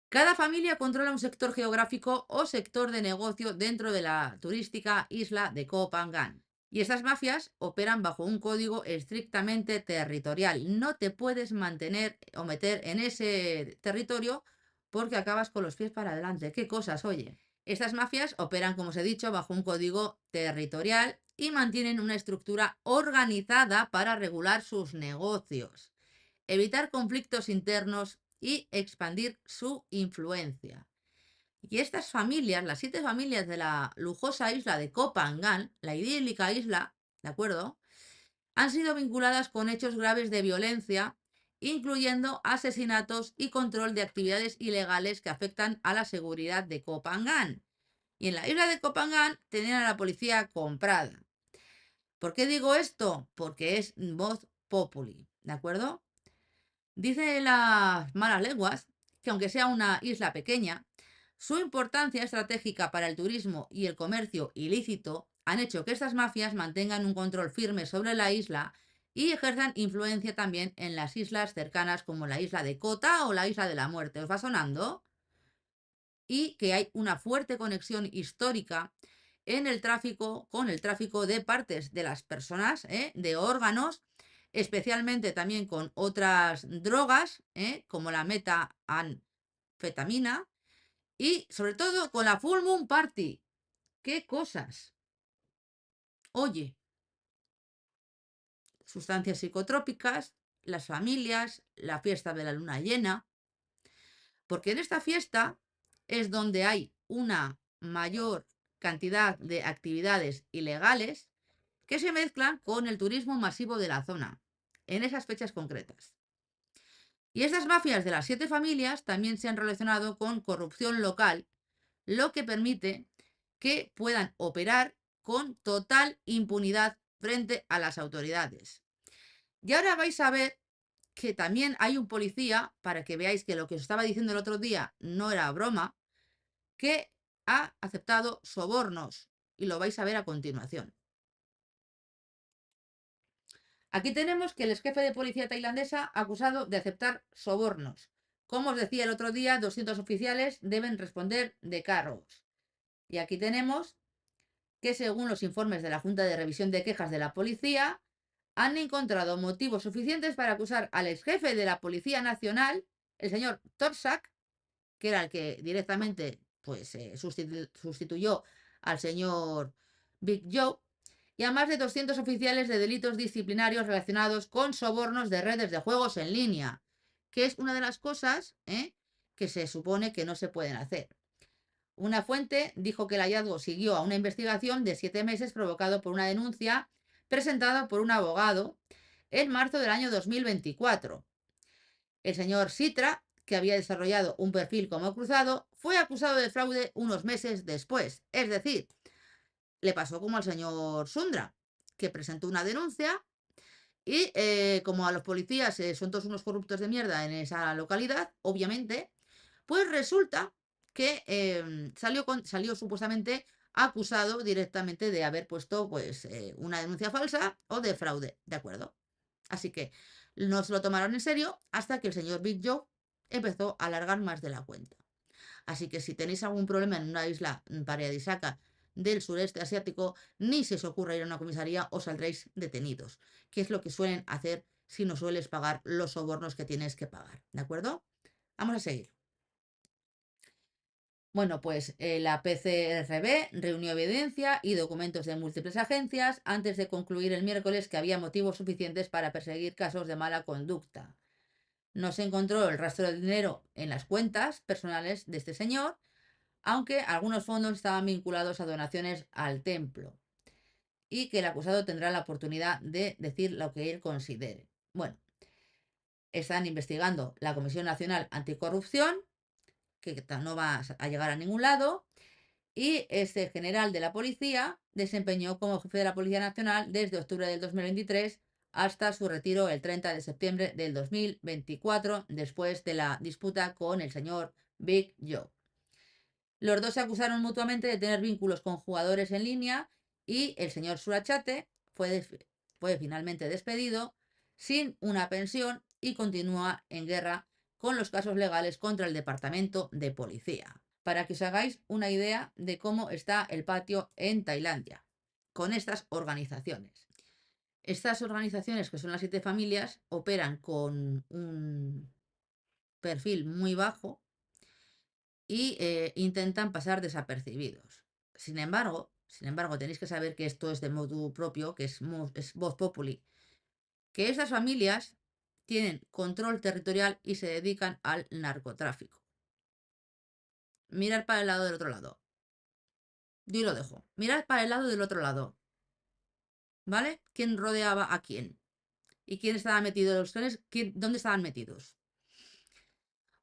Cada familia controla un sector geográfico o sector de negocio dentro de la turística isla de Koh Phangan. Y estas mafias operan bajo un código estrictamente territorial. No te puedes mantener o meter en ese territorio porque acabas con los pies para adelante. ¿Qué cosas, oye? Estas mafias operan, como os he dicho, bajo un código territorial y mantienen una estructura organizada para regular sus negocios, evitar conflictos internos y expandir su influencia. Y estas familias, las 7 familias de la lujosa isla de Koh Phangan, la idílica isla, ¿de acuerdo?, han sido vinculadas con hechos graves de violencia, incluyendo asesinatos y control de actividades ilegales que afectan a la seguridad de Koh Phangan. Y en la isla de Koh Phangan tenían a la policía comprada. ¿Por qué digo esto? Porque es voz populi, ¿de acuerdo? Dicen las malas lenguas que aunque sea una isla pequeña, su importancia estratégica para el turismo y el comercio ilícito han hecho que estas mafias mantengan un control firme sobre la isla y ejerzan influencia también en las islas cercanas como la isla de Kota o la isla de la Muerte. ¿Os va sonando? Y que hay una fuerte conexión histórica en el tráfico, con el tráfico de partes de las personas, de órganos, especialmente también con otras drogas, como la metanfetamina, y sobre todo con la Full Moon Party. ¿Qué cosas? Oye, sustancias psicotrópicas, las familias, la fiesta de la luna llena, porque en esta fiesta es donde hay una mayor cantidad de actividades ilegales que se mezclan con el turismo masivo de la zona, en esas fechas concretas. Y estas mafias de las 7 familias también se han relacionado con corrupción local, lo que permite que puedan operar con total impunidad frente a las autoridades. Y ahora vais a ver que también hay un policía, para que veáis que lo que os estaba diciendo el otro día no era broma, que ha aceptado sobornos, y lo vais a ver a continuación. Aquí tenemos que el ex jefe de policía tailandesa acusado de aceptar sobornos. Como os decía el otro día, 200 oficiales deben responder de cargos. Y aquí tenemos que según los informes de la Junta de Revisión de Quejas de la Policía, han encontrado motivos suficientes para acusar al ex jefe de la Policía Nacional, el señor Torsak, que era el que directamente pues, sustituyó al señor Big Joe, y a más de 200 oficiales de delitos disciplinarios relacionados con sobornos de redes de juegos en línea, que es una de las cosas que se supone que no se pueden hacer. Una fuente dijo que el hallazgo siguió a una investigación de 7 meses provocado por una denuncia presentada por un abogado en marzo del año 2024. El señor Sitra, que había desarrollado un perfil como cruzado, fue acusado de fraude unos meses después. Es decir, le pasó como al señor Sundra, que presentó una denuncia y como a los policías son todos unos corruptos de mierda en esa localidad, obviamente, pues resulta que salió supuestamente acusado directamente de haber puesto pues una denuncia falsa o de fraude, ¿de acuerdo? Así que no se lo tomaron en serio hasta que el señor Big Joe empezó a alargar más de la cuenta. Así que si tenéis algún problema en una isla paradisíaca del sureste asiático, ni se os ocurra ir a una comisaría o saldréis detenidos, que es lo que suelen hacer si no sueles pagar los sobornos que tienes que pagar, ¿de acuerdo? Vamos a seguir. Bueno, pues la PCRB reunió evidencia y documentos de múltiples agencias antes de concluir el miércoles que había motivos suficientes para perseguir casos de mala conducta. No se encontró el rastro del dinero en las cuentas personales de este señor, aunque algunos fondos estaban vinculados a donaciones al templo, y que el acusado tendrá la oportunidad de decir lo que él considere. Bueno, están investigando la Comisión Nacional Anticorrupción, que no va a llegar a ningún lado, y este general de la policía desempeñó como jefe de la Policía Nacional desde octubre del 2023 hasta su retiro el 30 de septiembre del 2024, después de la disputa con el señor Big Joe. Los dos se acusaron mutuamente de tener vínculos con jugadores en línea y el señor Surachate fue finalmente despedido sin una pensión y continúa en guerra con los casos legales contra el Departamento de Policía. Para que os hagáis una idea de cómo está el patio en Tailandia con estas organizaciones. Estas organizaciones, que son las 7 familias, operan con un perfil muy bajo y intentan pasar desapercibidos. Sin embargo, tenéis que saber que esto es de motu propio, que es voz populi, que estas familias tienen control territorial y se dedican al narcotráfico. Mirad para el lado del otro lado. Yo lo dejo. Mirad para el lado del otro lado. ¿Vale? ¿Quién rodeaba a quién? ¿Y quién estaba metido en los trenes? ¿Dónde estaban metidos?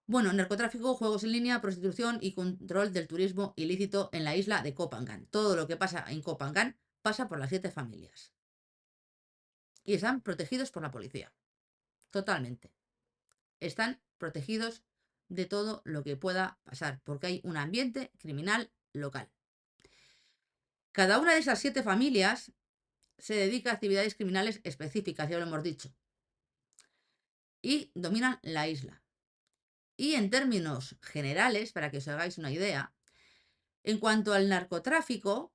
Bueno, narcotráfico, juegos en línea, prostitución y control del turismo ilícito en la isla de Koh Phangan. Todo lo que pasa en Koh Phangan pasa por las 7 familias. Y están protegidos por la policía. Totalmente. Están protegidos de todo lo que pueda pasar, porque hay un ambiente criminal local. Cada una de esas 7 familias se dedica a actividades criminales específicas, ya lo hemos dicho, y dominan la isla. Y en términos generales, para que os hagáis una idea, en cuanto al narcotráfico,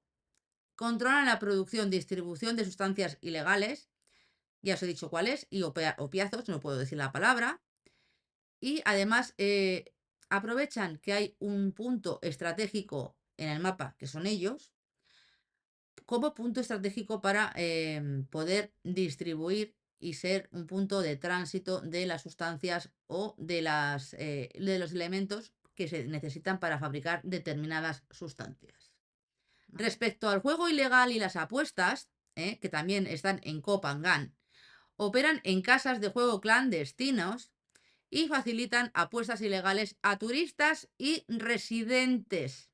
controlan la producción y distribución de sustancias ilegales, ya os he dicho cuáles, y opiáceos, no puedo decir la palabra, y además aprovechan que hay un punto estratégico en el mapa, que son ellos, como punto estratégico para poder distribuir y ser un punto de tránsito de las sustancias o de los elementos que se necesitan para fabricar determinadas sustancias. Respecto al juego ilegal y las apuestas, que también están en Koh Phangan, operan en casas de juego clandestinos y facilitan apuestas ilegales a turistas y residentes,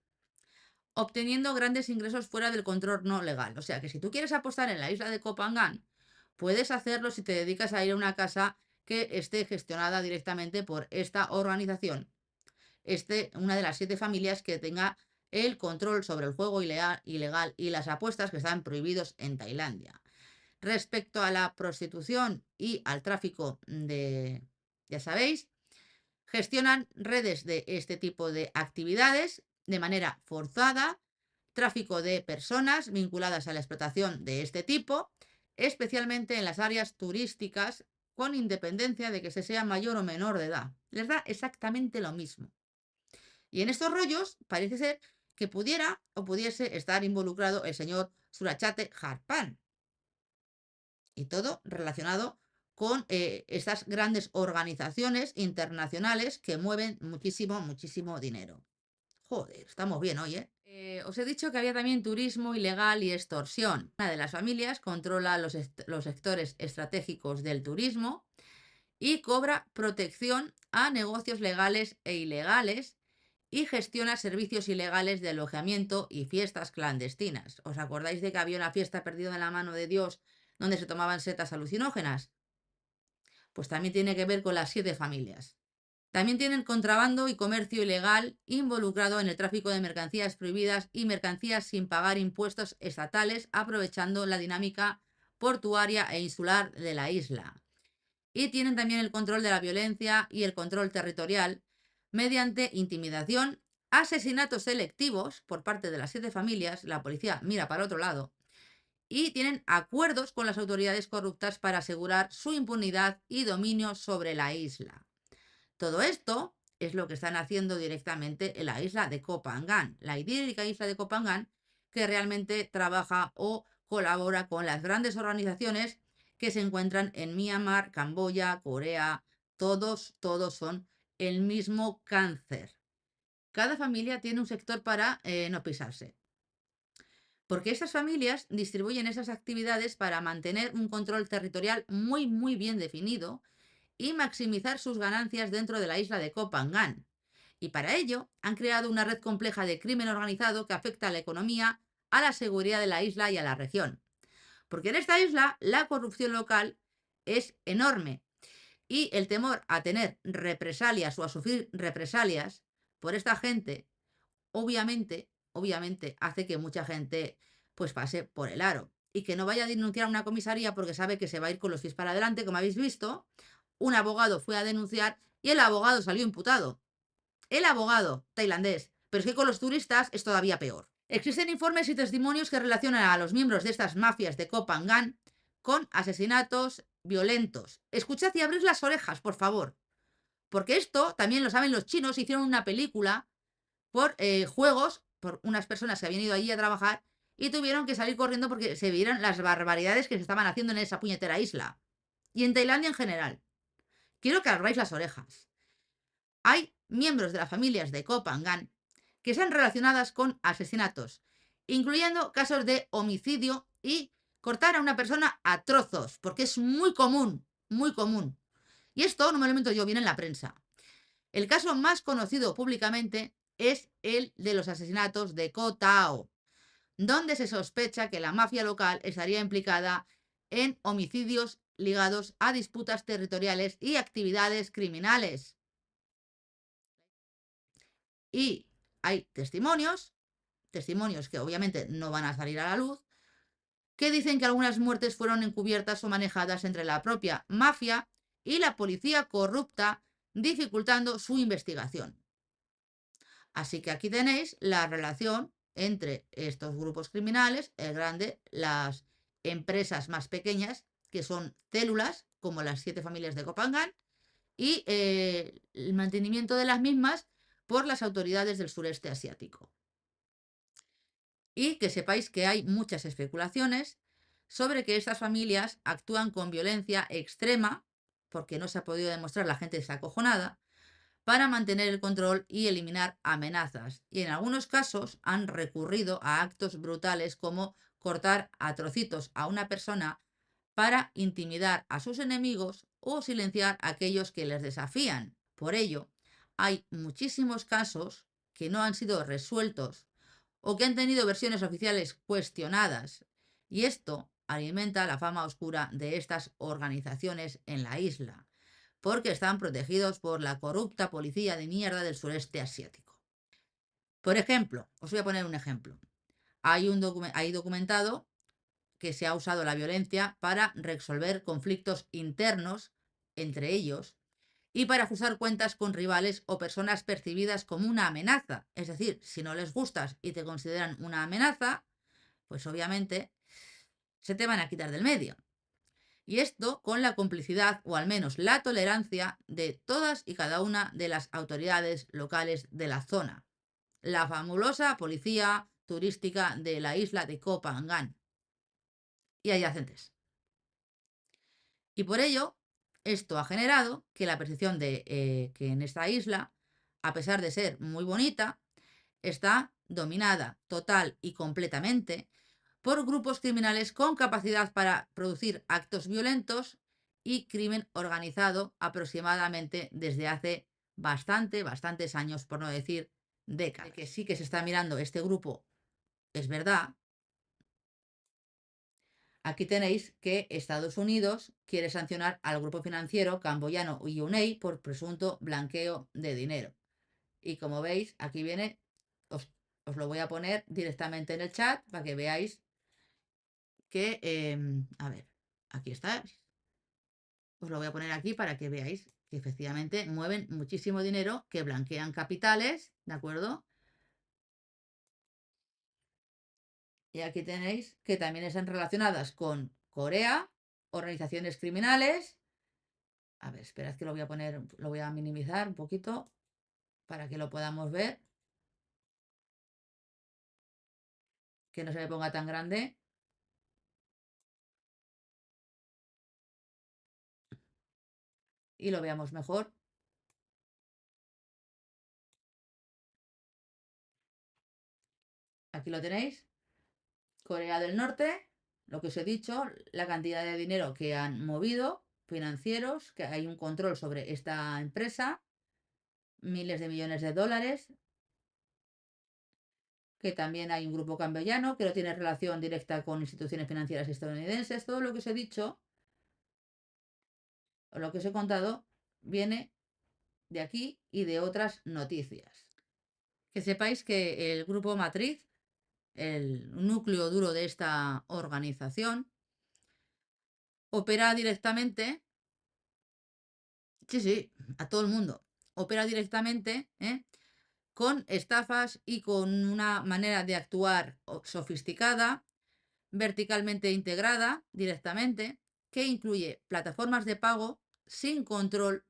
obteniendo grandes ingresos fuera del control no legal. O sea que si tú quieres apostar en la isla de Koh Phangan, puedes hacerlo si te dedicas a ir a una casa que esté gestionada directamente por esta organización. Una de las 7 familias que tenga el control sobre el juego ilegal y las apuestas, que están prohibidos en Tailandia. Respecto a la prostitución y al tráfico ya sabéis, gestionan redes de este tipo de actividades de manera forzada, tráfico de personas vinculadas a la explotación de este tipo, especialmente en las áreas turísticas, con independencia de que se sea mayor o menor de edad. Les da exactamente lo mismo. Y en estos rollos parece ser que pudiera o pudiese estar involucrado el señor Surachate Harpan. Y todo relacionado con estas grandes organizaciones internacionales que mueven muchísimo, muchísimo dinero. Joder, estamos bien hoy, ¿eh? Os he dicho que había también turismo ilegal y extorsión. Una de las familias controla los sectores estratégicos del turismo y cobra protección a negocios legales e ilegales y gestiona servicios ilegales de alojamiento y fiestas clandestinas. ¿Os acordáis de que había una fiesta perdida en la mano de Dios donde se tomaban setas alucinógenas? Pues también tiene que ver con las 7 familias. También tienen contrabando y comercio ilegal involucrado en el tráfico de mercancías prohibidas y mercancías sin pagar impuestos estatales, aprovechando la dinámica portuaria e insular de la isla. Y tienen también el control de la violencia y el control territorial mediante intimidación, asesinatos selectivos por parte de las 7 familias, la policía mira para otro lado, y tienen acuerdos con las autoridades corruptas para asegurar su impunidad y dominio sobre la isla. Todo esto es lo que están haciendo directamente en la isla de Koh Phangan, la idílica isla de Koh Phangan, que realmente trabaja o colabora con las grandes organizaciones que se encuentran en Myanmar, Camboya, Corea. Todos son el mismo cáncer. Cada familia tiene un sector para no pisarse. Porque estas familias distribuyen esas actividades para mantener un control territorial muy, muy bien definido y maximizar sus ganancias dentro de la isla de Koh Phangan. Y para ello han creado una red compleja de crimen organizado que afecta a la economía, a la seguridad de la isla y a la región. Porque en esta isla la corrupción local es enorme y el temor a tener represalias o a sufrir represalias por esta gente, obviamente hace que mucha gente pues pase por el aro y que no vaya a denunciar a una comisaría porque sabe que se va a ir con los pies para adelante, como habéis visto, un abogado fue a denunciar y el abogado salió imputado. El abogado tailandés. Pero es que con los turistas es todavía peor. Existen informes y testimonios que relacionan a los miembros de estas mafias de Koh Phangan con asesinatos violentos. Escuchad y abrid las orejas, por favor. Porque esto también lo saben los chinos. Hicieron una película por juegos, por unas personas que habían ido allí a trabajar y tuvieron que salir corriendo porque se vieron las barbaridades que se estaban haciendo en esa puñetera isla. Y en Tailandia en general. Quiero que abráis las orejas. Hay miembros de las familias de Koh Phangan que están relacionadas con asesinatos, incluyendo casos de homicidio y cortar a una persona a trozos, porque es muy común, muy común. Y esto no me lo invento yo, viene en la prensa. El caso más conocido públicamente es el de los asesinatos de Koh Tao, donde se sospecha que la mafia local estaría implicada en homicidios ligados a disputas territoriales y actividades criminales. Y hay testimonios que obviamente no van a salir a la luz, que dicen que algunas muertes fueron encubiertas o manejadas entre la propia mafia y la policía corrupta, dificultando su investigación. Así que aquí tenéis la relación entre estos grupos criminales, el grande, las empresas más pequeñas, que son células, como las 7 familias de Koh Phangan, y el mantenimiento de las mismas por las autoridades del sureste asiático. Y que sepáis que hay muchas especulaciones sobre que estas familias actúan con violencia extrema, porque no se ha podido demostrar, la gente está acojonada, para mantener el control y eliminar amenazas. Y en algunos casos han recurrido a actos brutales como cortar a trocitos a una persona para intimidar a sus enemigos o silenciar a aquellos que les desafían. Por ello, hay muchísimos casos que no han sido resueltos o que han tenido versiones oficiales cuestionadas, y esto alimenta la fama oscura de estas organizaciones en la isla, porque están protegidos por la corrupta policía de mierda del sureste asiático. Por ejemplo, os voy a poner un ejemplo. Hay documentado que se ha usado la violencia para resolver conflictos internos entre ellos y para ajustar cuentas con rivales o personas percibidas como una amenaza. Es decir, si no les gustas y te consideran una amenaza, pues obviamente se te van a quitar del medio. Y esto con la complicidad o al menos la tolerancia de todas y cada una de las autoridades locales de la zona. La fabulosa policía turística de la isla de Koh Phangan y adyacentes. Y por ello, esto ha generado que la percepción de que en esta isla, a pesar de ser muy bonita, está dominada total y completamente por grupos criminales con capacidad para producir actos violentos y crimen organizado aproximadamente desde hace bastantes años, por no decir décadas. De que sí que se está mirando este grupo, es verdad. Aquí tenéis que Estados Unidos quiere sancionar al grupo financiero camboyano Yunei por presunto blanqueo de dinero. Y como veis, aquí viene, os lo voy a poner directamente en el chat para que veáis que, a ver, aquí está. Os lo voy a poner aquí para que veáis que efectivamente mueven muchísimo dinero, que blanquean capitales, ¿de acuerdo? Y aquí tenéis que también están relacionadas con Corea, organizaciones criminales. A ver, esperad que lo voy a poner, lo voy a minimizar un poquito para que lo podamos ver. Que no se me ponga tan grande. Y lo veamos mejor. Aquí lo tenéis. Corea del Norte, lo que os he dicho, la cantidad de dinero que han movido, financieros, que hay un control sobre esta empresa, miles de millones de dólares, que también hay un grupo camboyano que no tiene relación directa con instituciones financieras estadounidenses. Todo lo que os he dicho, o lo que os he contado, viene de aquí y de otras noticias. Que sepáis que el grupo matriz, el núcleo duro de esta organización, opera directamente Sí, sí, a todo el mundo. Opera directamente, con estafas y con una manera de actuar sofisticada, verticalmente integrada directamente, que incluye plataformas de pago sin control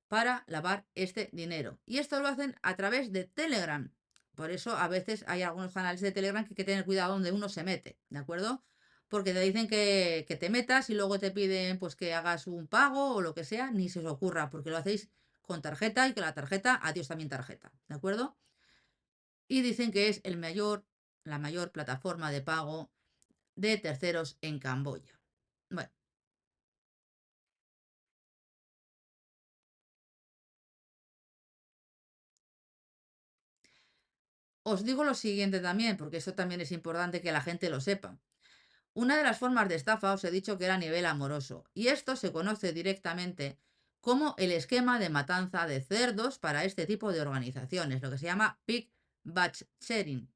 para lavar este dinero. Y esto lo hacen a través de Telegram. Por eso a veces hay algunos canales de Telegram que hay que tener cuidado donde uno se mete, ¿de acuerdo? Porque te dicen que te metas y luego te piden pues que hagas un pago o lo que sea, ni se os ocurra, porque lo hacéis con tarjeta y que la tarjeta, adiós también tarjeta, ¿de acuerdo? Y dicen que es la mayor plataforma de pago de terceros en Camboya. Bueno, os digo lo siguiente también, porque eso también es importante que la gente lo sepa. Una de las formas de estafa os he dicho que era a nivel amoroso, y esto se conoce directamente como el esquema de matanza de cerdos para este tipo de organizaciones, lo que se llama pig batch sharing,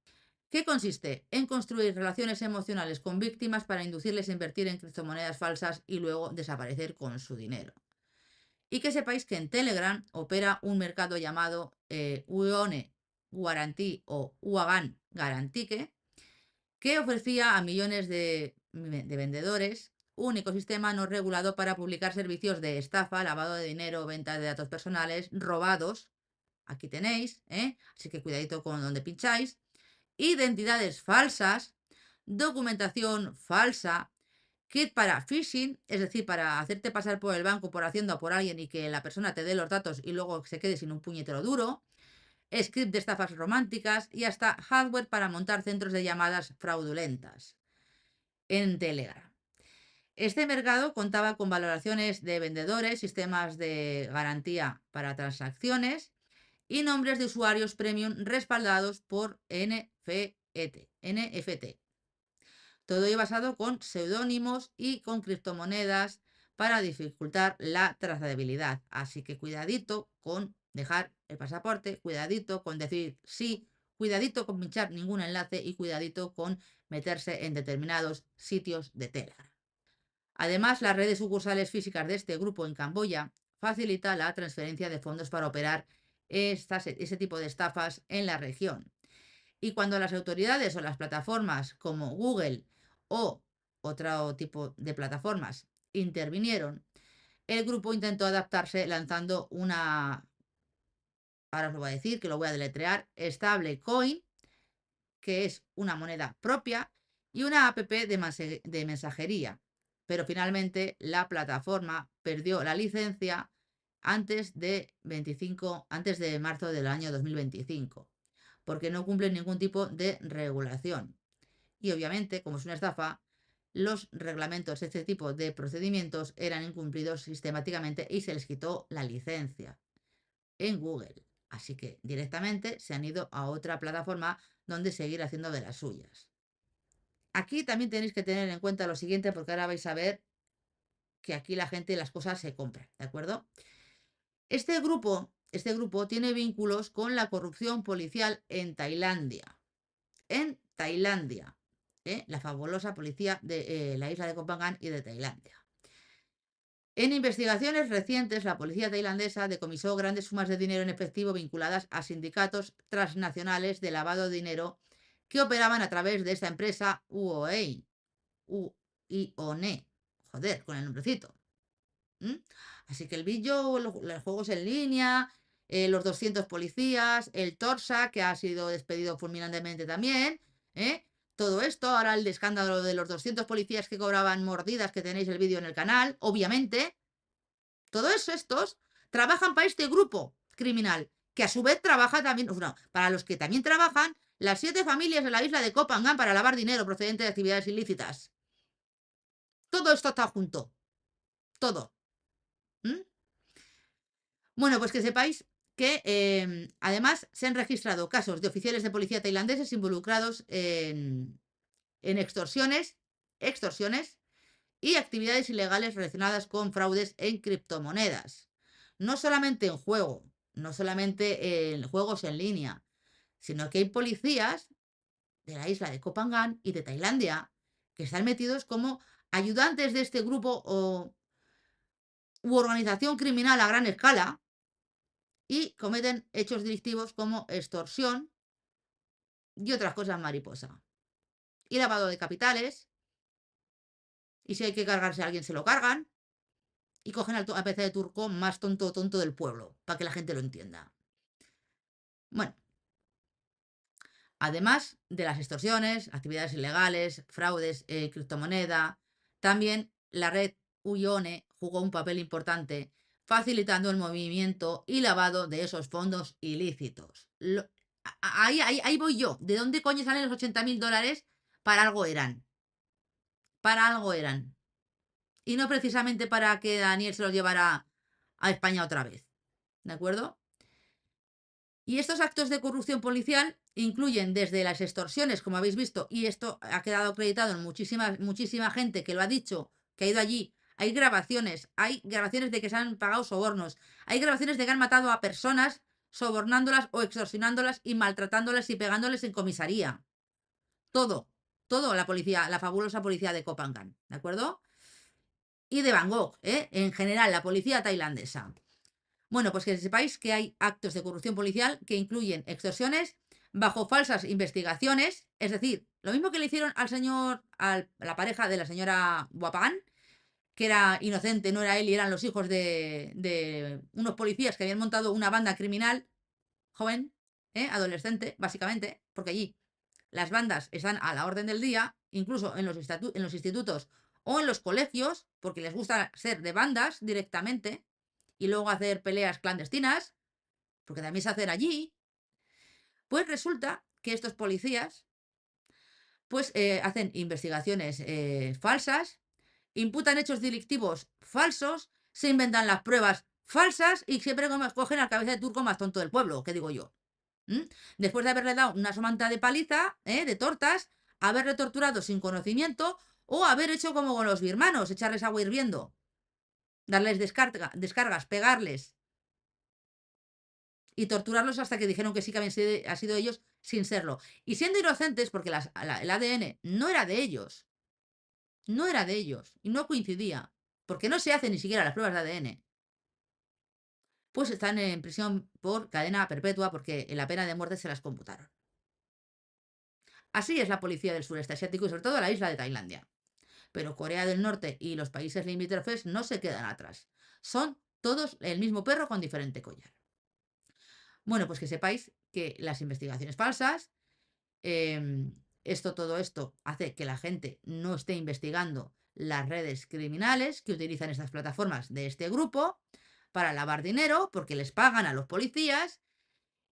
que consiste en construir relaciones emocionales con víctimas para inducirles a invertir en criptomonedas falsas y luego desaparecer con su dinero. Y que sepáis que en Telegram opera un mercado llamado Uone Guarantí o Uagan Garantique, que ofrecía a millones de vendedores un ecosistema no regulado para publicar servicios de estafa, lavado de dinero, venta de datos personales, robados. Aquí tenéis, así que cuidadito con donde pincháis. Identidades falsas, documentación falsa, kit para phishing, es decir, para hacerte pasar por el banco, por Hacienda o por alguien y que la persona te dé los datos y luego se quede sin un puñetero duro, script de estafas románticas y hasta hardware para montar centros de llamadas fraudulentas en Telegram. Este mercado contaba con valoraciones de vendedores, sistemas de garantía para transacciones y nombres de usuarios premium respaldados por NFT. Todo ello basado con seudónimos y con criptomonedas para dificultar la trazabilidad. Así que cuidadito con dejar el pasaporte, cuidadito con decir sí, cuidadito con pinchar ningún enlace y cuidadito con meterse en determinados sitios de Telegram. Además, las redes sucursales físicas de este grupo en Camboya facilita la transferencia de fondos para operar ese tipo de estafas en la región. Y cuando las autoridades o las plataformas como Google o otro tipo de plataformas intervinieron, el grupo intentó adaptarse lanzando ahora os lo voy a decir, que lo voy a deletrear, stablecoin, que es una moneda propia, y una app de mensajería. Pero finalmente la plataforma perdió la licencia antes de marzo del año 2025, porque no cumple ningún tipo de regulación. Y obviamente, como es una estafa, los reglamentos de este tipo de procedimientos eran incumplidos sistemáticamente y se les quitó la licencia en Google. Así que directamente se han ido a otra plataforma donde seguir haciendo de las suyas. Aquí también tenéis que tener en cuenta lo siguiente, porque ahora vais a ver que aquí la gente y las cosas se compran, ¿de acuerdo? Este grupo tiene vínculos con la corrupción policial en Tailandia. En Tailandia, la fabulosa policía de la isla de Koh Phangan y de Tailandia. En investigaciones recientes, la policía tailandesa decomisó grandes sumas de dinero en efectivo vinculadas a sindicatos transnacionales de lavado de dinero que operaban a través de esta empresa UOE. UIONE. Joder, con el nombrecito. ¿Mm? Así que el vídeo, los juegos en línea, los 200 policías, el Torsa, que ha sido despedido fulminantemente también, todo esto, ahora el escándalo de los 200 policías que cobraban mordidas, que tenéis el vídeo en el canal, obviamente, todos estos trabajan para este grupo criminal, que a su vez trabaja también, bueno, para los que también trabajan las 7 familias de la isla de Koh Phangan para lavar dinero procedente de actividades ilícitas. Todo esto está junto, todo. ¿Mm? Bueno, pues que sepáis que además se han registrado casos de oficiales de policía tailandeses involucrados en extorsiones y actividades ilegales relacionadas con fraudes en criptomonedas. No solamente en juego, no solamente en juegos en línea, sino que hay policías de la isla de Koh Phangan y de Tailandia que están metidos como ayudantes de este grupo o u organización criminal a gran escala y cometen hechos delictivos como extorsión y otras cosas mariposa. Y lavado de capitales, y si hay que cargarse a alguien se lo cargan, y cogen al PC de turco más tonto del pueblo, para que la gente lo entienda. Bueno, además de las extorsiones, actividades ilegales, fraudes, criptomoneda, también la red Uyone jugó un papel importante facilitando el movimiento y lavado de esos fondos ilícitos. Ahí voy yo. ¿De dónde coño salen los 80.000 dólares? Para algo eran. Para algo eran. Y no precisamente para que Daniel se los llevara a España otra vez. ¿De acuerdo? Y estos actos de corrupción policial incluyen desde las extorsiones, como habéis visto, y esto ha quedado acreditado en muchísima gente que lo ha dicho, que ha ido allí. Hay grabaciones de que se han pagado sobornos, hay grabaciones de que han matado a personas sobornándolas o extorsionándolas y maltratándolas y pegándoles en comisaría. Todo, la policía, la fabulosa policía de Kopangan, ¿de acuerdo? Y de Bangkok, en general, la policía tailandesa. Bueno, pues que sepáis que hay actos de corrupción policial que incluyen extorsiones bajo falsas investigaciones, es decir, lo mismo que le hicieron a la pareja de la señora Guapán, que era inocente, no era él y eran los hijos de unos policías que habían montado una banda criminal joven, adolescente, básicamente, porque allí las bandas están a la orden del día, incluso en los institutos o en los colegios, porque les gusta ser de bandas directamente y luego hacer peleas clandestinas, porque también se hacen allí. Pues resulta que estos policías pues hacen investigaciones falsas, imputan hechos delictivos falsos, se inventan las pruebas falsas y siempre cogen al cabeza de turco más tonto del pueblo, ¿qué digo yo? ¿Mm? Después de haberle dado una somanta de paliza, de tortas, haberle torturado sin conocimiento o haber hecho como con los birmanos, echarles agua hirviendo, darles descargas, pegarles y torturarlos hasta que dijeron que sí que habían sido ellos sin serlo. Y siendo inocentes, porque el ADN no era de ellos, no era de ellos y no coincidía, porque no se hacen ni siquiera las pruebas de ADN, pues están en prisión por cadena perpetua porque la pena de muerte se las computaron. Así es la policía del sureste asiático y sobre todo la isla de Tailandia. Pero Corea del Norte y los países limítrofes no se quedan atrás. Son todos el mismo perro con diferente collar. Bueno, pues que sepáis que las investigaciones falsas, todo esto hace que la gente no esté investigando las redes criminales que utilizan estas plataformas de este grupo para lavar dinero porque les pagan a los policías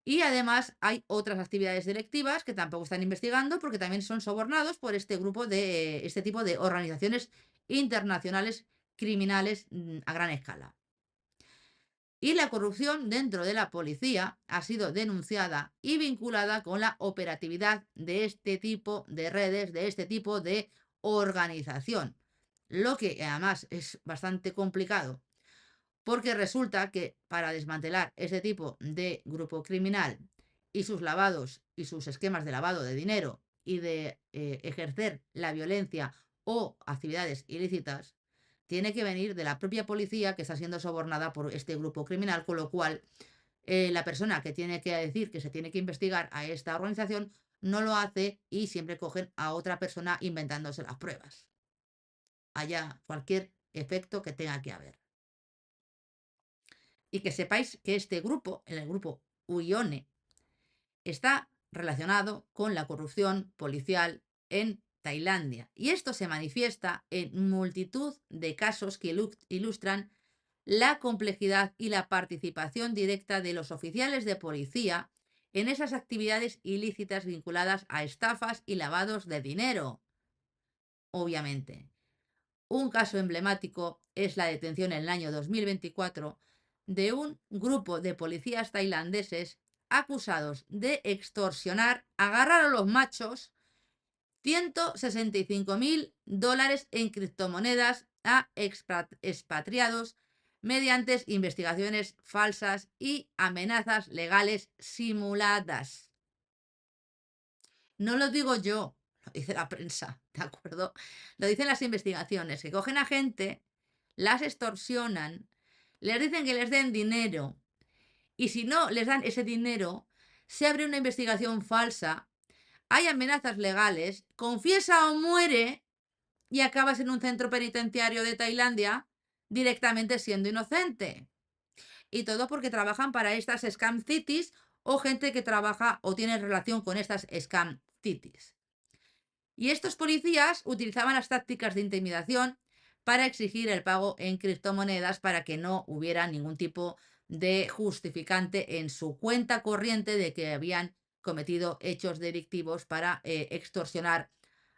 y además hay otras actividades delictivas que tampoco están investigando porque también son sobornados por este grupo de este tipo de organizaciones internacionales criminales a gran escala. Y la corrupción dentro de la policía ha sido denunciada y vinculada con la operatividad de este tipo de redes, de este tipo de organización. Lo que además es bastante complicado, porque resulta que para desmantelar este tipo de grupo criminal y sus lavados y sus esquemas de lavado de dinero y de ejercer la violencia o actividades ilícitas, tiene que venir de la propia policía que está siendo sobornada por este grupo criminal, con lo cual la persona que tiene que decir que se tiene que investigar a esta organización no lo hace y siempre cogen a otra persona inventándose las pruebas. Haya cualquier efecto que tenga que haber. Y que sepáis que este grupo, el grupo Uyone, está relacionado con la corrupción policial en Tailandia. Y esto se manifiesta en multitud de casos que ilustran la complejidad y la participación directa de los oficiales de policía en esas actividades ilícitas vinculadas a estafas y lavados de dinero. Obviamente. Un caso emblemático es la detención en el año 2024 de un grupo de policías tailandeses acusados de extorsionar, agarrar a los machos, 165.000 dólares en criptomonedas a expatriados mediante investigaciones falsas y amenazas legales simuladas. No lo digo yo, lo dice la prensa, ¿de acuerdo? Lo dicen las investigaciones, que cogen a gente, las extorsionan, les dicen que les den dinero. Y si no les dan ese dinero, se abre una investigación falsa, hay amenazas legales, confiesa o muere y acabas en un centro penitenciario de Tailandia directamente siendo inocente. Y todo porque trabajan para estas scam cities o gente que trabaja o tiene relación con estas scam cities. Y estos policías utilizaban las tácticas de intimidación para exigir el pago en criptomonedas para que no hubiera ningún tipo de justificante en su cuenta corriente de que habían cometido hechos delictivos para extorsionar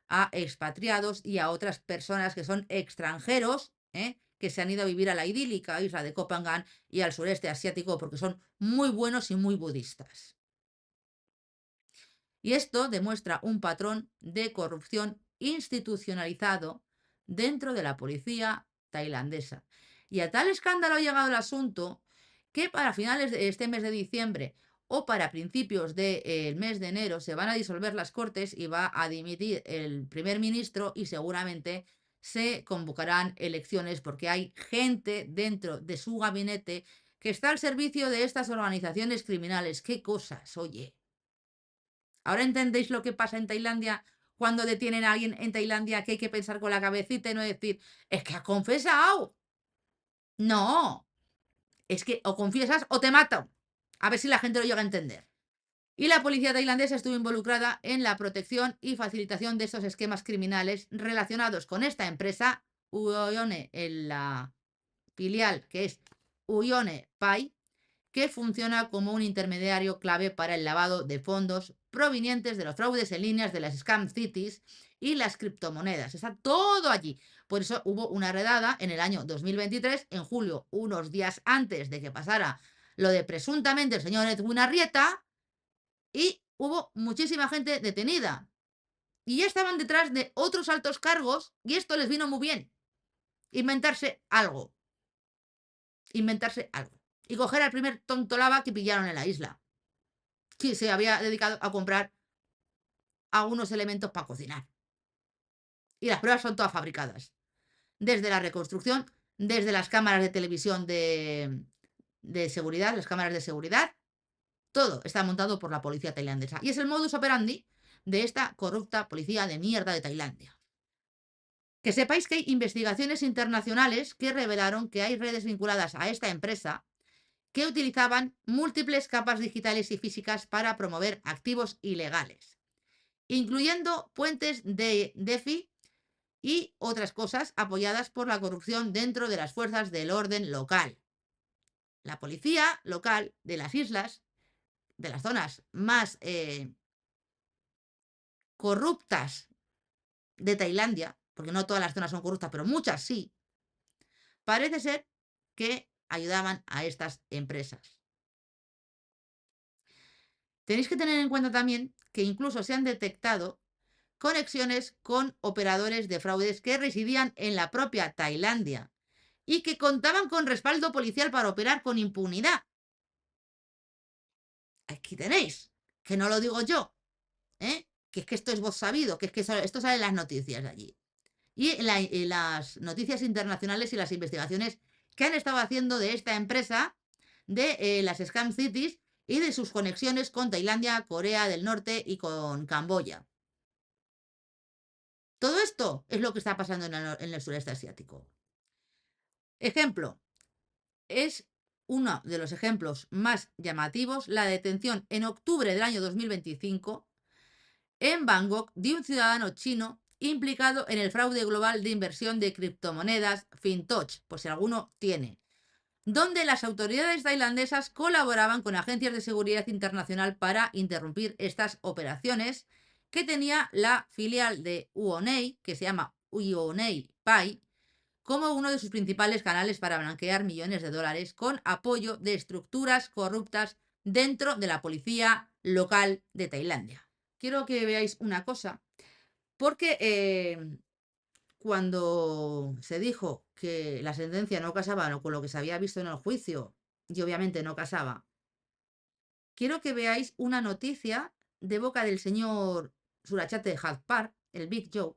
a expatriados y a otras personas que son extranjeros, que se han ido a vivir a la idílica isla de Koh Phangan y al sureste asiático porque son muy buenos y muy budistas. Y esto demuestra un patrón de corrupción institucionalizado dentro de la policía tailandesa. Y a tal escándalo ha llegado el asunto que para finales de este mes de diciembre o para principios del mes de enero se van a disolver las Cortes y va a dimitir el primer ministro y seguramente se convocarán elecciones porque hay gente dentro de su gabinete que está al servicio de estas organizaciones criminales. ¿Qué cosas? Oye. ¿Ahora entendéis lo que pasa en Tailandia cuando detienen a alguien en Tailandia que hay que pensar con la cabecita y no decir, es que ha confesado? No, es que o confiesas o te mato. A ver si la gente lo llega a entender. Y la policía tailandesa estuvo involucrada en la protección y facilitación de estos esquemas criminales relacionados con esta empresa, Uyone, en la filial que es Uyone Pai, que funciona como un intermediario clave para el lavado de fondos provenientes de los fraudes en líneas de las scam cities y las criptomonedas. Está todo allí. Por eso hubo una redada en el año 2023, en julio, unos días antes de que pasara lo de presuntamente el señor Edwin Arrieta, y hubo muchísima gente detenida. Y ya estaban detrás de otros altos cargos y esto les vino muy bien. Inventarse algo. Inventarse algo. Y coger al primer tonto lava que pillaron en la isla. Sí, se había dedicado a comprar algunos elementos para cocinar. Y las pruebas son todas fabricadas. Desde la reconstrucción, desde las cámaras de televisión de seguridad, las cámaras de seguridad, todo está montado por la policía tailandesa. Y es el modus operandi de esta corrupta policía de mierda de Tailandia. Que sepáis que hay investigaciones internacionales que revelaron que hay redes vinculadas a esta empresa que utilizaban múltiples capas digitales y físicas para promover activos ilegales, incluyendo puentes de DeFi y otras cosas apoyadas por la corrupción dentro de las fuerzas del orden local. La policía local de las islas, de las zonas más corruptas de Tailandia, porque no todas las zonas son corruptas, pero muchas sí, parece ser que ayudaban a estas empresas. Tenéis que tener en cuenta también que incluso se han detectado conexiones con operadores de fraudes que residían en la propia Tailandia y que contaban con respaldo policial para operar con impunidad. Aquí tenéis, que no lo digo yo, que es que esto es voz sabido, que es que esto sale en las noticias de allí. Y en las noticias internacionales y las investigaciones que han estado haciendo de esta empresa, de las Scam Cities y de sus conexiones con Tailandia, Corea del Norte y con Camboya. Todo esto es lo que está pasando en el sureste asiático. Ejemplo, es uno de los ejemplos más llamativos, la detención en octubre del año 2025 en Bangkok de un ciudadano chino implicado en el fraude global de inversión de criptomonedas FinTouch, por si alguno tiene, donde las autoridades tailandesas colaboraban con agencias de seguridad internacional para interrumpir estas operaciones que tenía la filial de Uonei, que se llama Uonei Pai, como uno de sus principales canales para blanquear millones de dólares con apoyo de estructuras corruptas dentro de la policía local de Tailandia. Quiero que veáis una cosa, porque cuando se dijo que la sentencia no casaba con lo que se había visto en el juicio, y obviamente no casaba, quiero que veáis una noticia de boca del señor Surachate Hadpar, el Big Joe,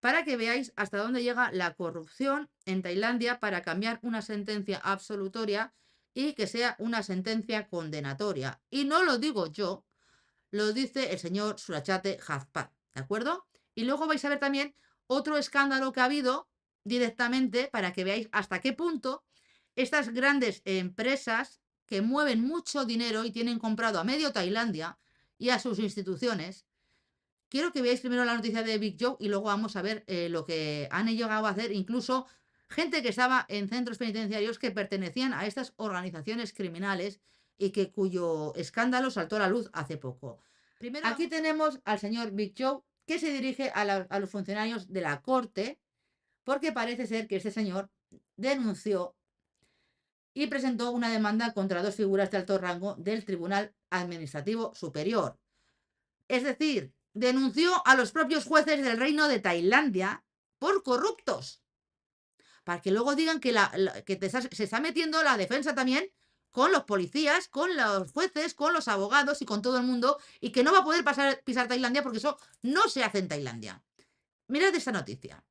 para que veáis hasta dónde llega la corrupción en Tailandia para cambiar una sentencia absolutoria y que sea una sentencia condenatoria. Y no lo digo yo, lo dice el señor Surachate Hazpan, ¿de acuerdo? Y luego vais a ver también otro escándalo que ha habido directamente para que veáis hasta qué punto estas grandes empresas que mueven mucho dinero y tienen comprado a medio Tailandia y a sus instituciones. Quiero que veáis primero la noticia de Big Joe y luego vamos a ver lo que han llegado a hacer, incluso gente que estaba en centros penitenciarios que pertenecían a estas organizaciones criminales y que cuyo escándalo saltó a la luz hace poco. Primero, aquí tenemos al señor Big Joe que se dirige a los funcionarios de la corte porque parece ser que este señor denunció y presentó una demanda contra dos figuras de alto rango del Tribunal Administrativo Superior. Es decir, denunció a los propios jueces del Reino de Tailandia por corruptos. Para que luego digan que, se está metiendo la defensa también con los policías, con los jueces, con los abogados y con todo el mundo, y que no va a poder pisar Tailandia porque eso no se hace en Tailandia. Mirad esta noticia.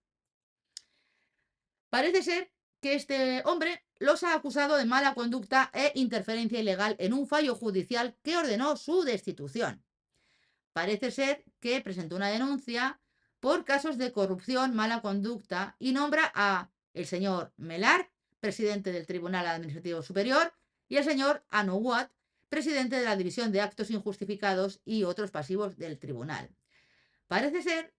Parece ser que este hombre los ha acusado de mala conducta e interferencia ilegal en un fallo judicial que ordenó su destitución. Parece ser que presentó una denuncia por casos de corrupción, mala conducta y nombra a el señor Melar, presidente del Tribunal Administrativo Superior, y el señor Anouat, presidente de la División de Actos Injustificados y otros pasivos del tribunal. Parece ser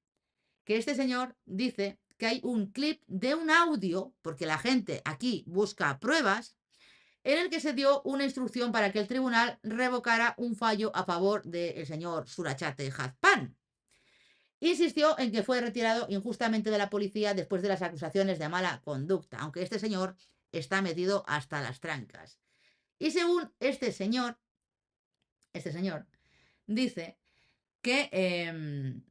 que este señor dice que hay un clip de un audio, porque la gente aquí busca pruebas, en el que se dio una instrucción para que el tribunal revocara un fallo a favor del señor Surachate Hazpan. Insistió en que fue retirado injustamente de la policía después de las acusaciones de mala conducta, aunque este señor está metido hasta las trancas. Y según este señor dice que,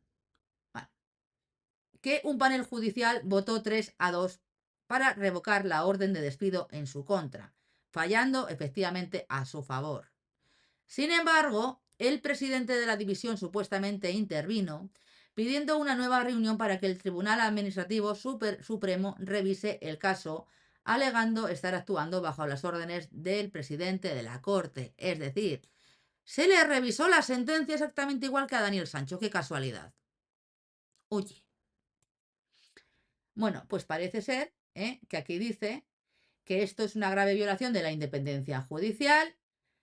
que un panel judicial votó 3-2 para revocar la orden de despido en su contra, fallando efectivamente a su favor. Sin embargo, el presidente de la división supuestamente intervino, pidiendo una nueva reunión para que el Tribunal Administrativo Supremo revise el caso, alegando estar actuando bajo las órdenes del presidente de la Corte. Es decir, se le revisó la sentencia exactamente igual que a Daniel Sancho. ¡Qué casualidad! Oye. Bueno, pues parece ser que aquí dice que esto es una grave violación de la independencia judicial.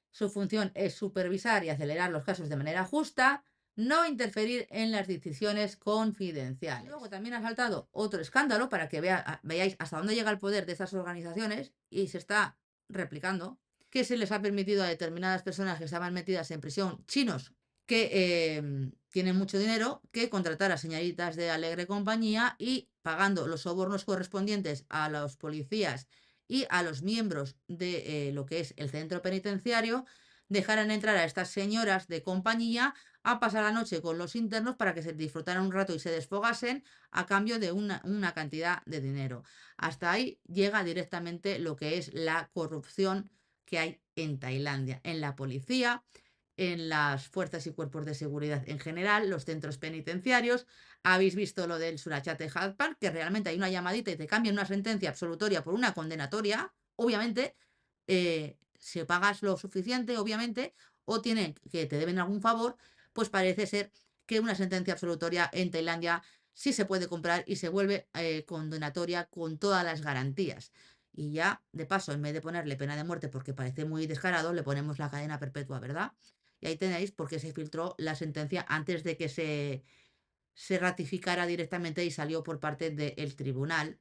Su función es supervisar y acelerar los casos de manera justa, no interferir en las decisiones confidenciales. Luego también ha saltado otro escándalo para que veáis hasta dónde llega el poder de estas organizaciones y se está replicando, que se les ha permitido a determinadas personas que estaban metidas en prisión, chinos, que tienen mucho dinero, que contratar a señoritas de alegre compañía y pagando los sobornos correspondientes a los policías y a los miembros de lo que es el centro penitenciario, dejaran entrar a estas señoras de compañía a pasar la noche con los internos para que se disfrutaran un rato y se desfogasen a cambio de una cantidad de dinero. Hasta ahí llega directamente lo que es la corrupción que hay en Tailandia, en la policía, en las fuerzas y cuerpos de seguridad en general, los centros penitenciarios. Habéis visto lo del Surachate Hazpan, que realmente hay una llamadita y te cambian una sentencia absolutoria por una condenatoria. Obviamente, si pagas lo suficiente, obviamente, o tienen que te deben algún favor, pues parece ser que una sentencia absolutoria en Tailandia sí se puede comprar y se vuelve condenatoria con todas las garantías. Y ya, de paso, en vez de ponerle pena de muerte porque parece muy descarado, le ponemos la cadena perpetua, ¿verdad? Y ahí tenéis por qué se filtró la sentencia antes de que se ratificara directamente y salió por parte del tribunal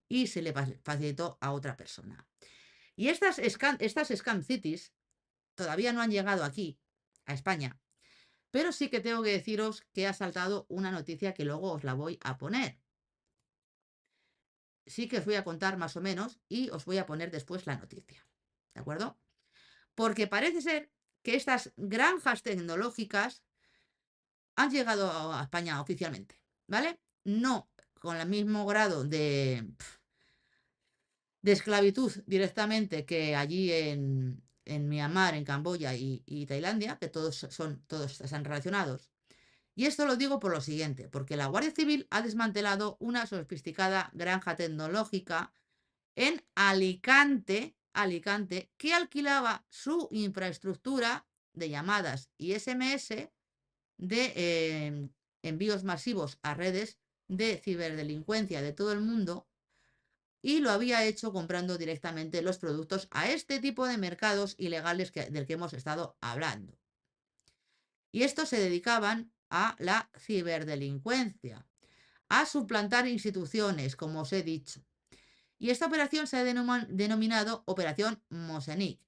y se le facilitó a otra persona. Y estas Scam Cities todavía no han llegado aquí, a España, pero sí que tengo que deciros que ha saltado una noticia que luego os la voy a poner. Sí que os voy a contar más o menos y os voy a poner después la noticia, ¿de acuerdo? Porque parece ser que estas granjas tecnológicas han llegado a España oficialmente, ¿vale? No con el mismo grado de esclavitud directamente que allí en Myanmar, en Camboya y Tailandia, que todos están relacionados. Y esto lo digo por lo siguiente, porque la Guardia Civil ha desmantelado una sofisticada granja tecnológica en Alicante, que alquilaba su infraestructura de llamadas y SMS de envíos masivos a redes de ciberdelincuencia de todo el mundo, y lo había hecho comprando directamente los productos a este tipo de mercados ilegales del que hemos estado hablando. Y estos se dedicaban a la ciberdelincuencia, a suplantar instituciones, como os he dicho. Y esta operación se ha denominado Operación Mosenic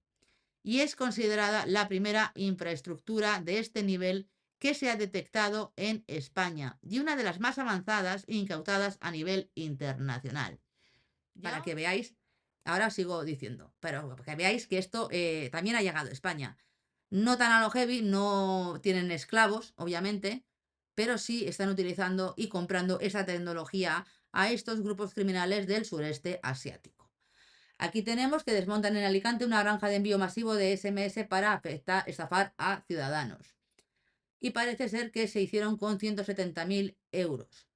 y es considerada la primera infraestructura de este nivel que se ha detectado en España y una de las más avanzadas e incautadas a nivel internacional. Para que veáis, ahora sigo diciendo, pero para que veáis que esto también ha llegado a España. No tan a lo heavy, no tienen esclavos, obviamente, pero sí están utilizando y comprando esa tecnología a estos grupos criminales del sureste asiático. Aquí tenemos que desmontan en Alicante una granja de envío masivo de SMS para estafar a ciudadanos. Y parece ser que se hicieron con 170.000 euros.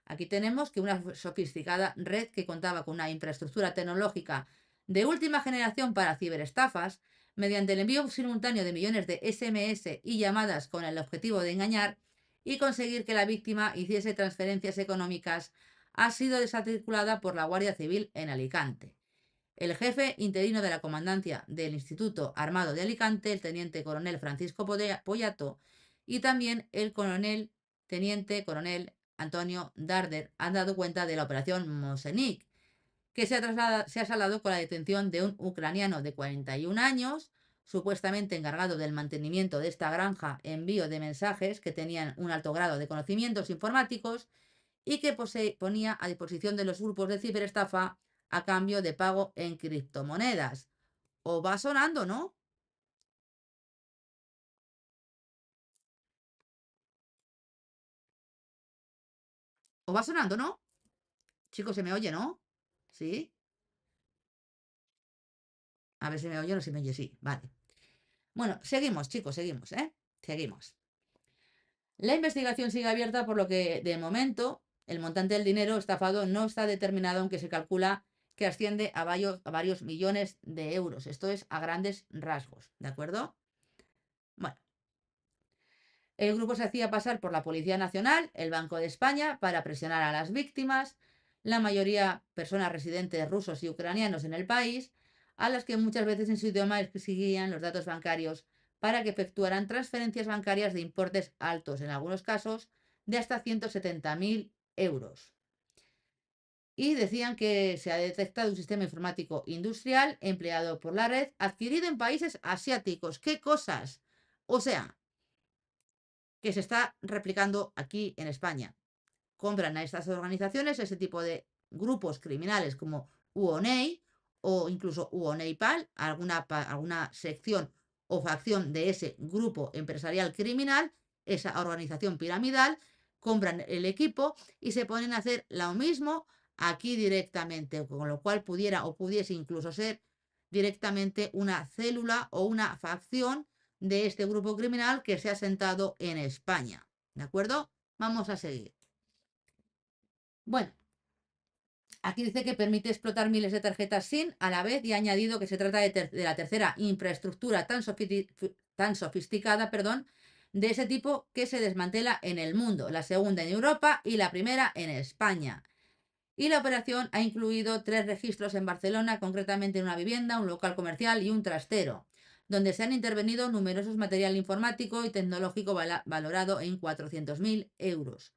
Aquí tenemos que una sofisticada red que contaba con una infraestructura tecnológica de última generación para ciberestafas, mediante el envío simultáneo de millones de SMS y llamadas con el objetivo de engañar y conseguir que la víctima hiciese transferencias económicas, ha sido desarticulada por la Guardia Civil en Alicante. El jefe interino de la comandancia del Instituto Armado de Alicante, el teniente coronel Francisco Poyato, y también el teniente coronel Antonio Darder, han dado cuenta de la operación Mosenic, que se ha saldado con la detención de un ucraniano de 41 años, supuestamente encargado del mantenimiento de esta granja envío de mensajes que tenían un alto grado de conocimientos informáticos y que ponía a disposición de los grupos de ciberestafa a cambio de pago en criptomonedas. ¿O va sonando, no? ¿O va sonando, no? Chicos, ¿se me oye, no? ¿Sí? A ver si me oye o no se me oye, sí. Vale. Bueno, seguimos, chicos, seguimos, ¿eh? Seguimos. La investigación sigue abierta, por lo que, de momento, el montante del dinero estafado no está determinado, aunque se calcula que asciende a varios millones de euros. Esto es a grandes rasgos, ¿de acuerdo? Bueno, el grupo se hacía pasar por la Policía Nacional, el Banco de España, para presionar a las víctimas, la mayoría personas residentes rusos y ucranianos en el país, a las que muchas veces en su idioma exigían los datos bancarios para que efectuaran transferencias bancarias de importes altos, en algunos casos de hasta 170.000 euros. Y decían que se ha detectado un sistema informático industrial empleado por la red, adquirido en países asiáticos. ¿Qué cosas? O sea, que se está replicando aquí en España. Compran a estas organizaciones, ese tipo de grupos criminales como UONEI o incluso UONEIPAL, alguna sección o facción de ese grupo empresarial criminal, esa organización piramidal, compran el equipo y se ponen a hacer lo mismo aquí directamente, con lo cual pudiera o pudiese incluso ser directamente una célula o una facción de este grupo criminal que se ha sentado en España. ¿De acuerdo? Vamos a seguir. Bueno, aquí dice que permite explotar miles de tarjetas SIM a la vez y ha añadido que se trata de la tercera infraestructura tan sofisticada, de ese tipo que se desmantela en el mundo, la segunda en Europa y la primera en España. Y la operación ha incluido 3 registros en Barcelona, concretamente en una vivienda, un local comercial y un trastero, donde se han intervenido numerosos material informático y tecnológico valorado en 400.000 euros,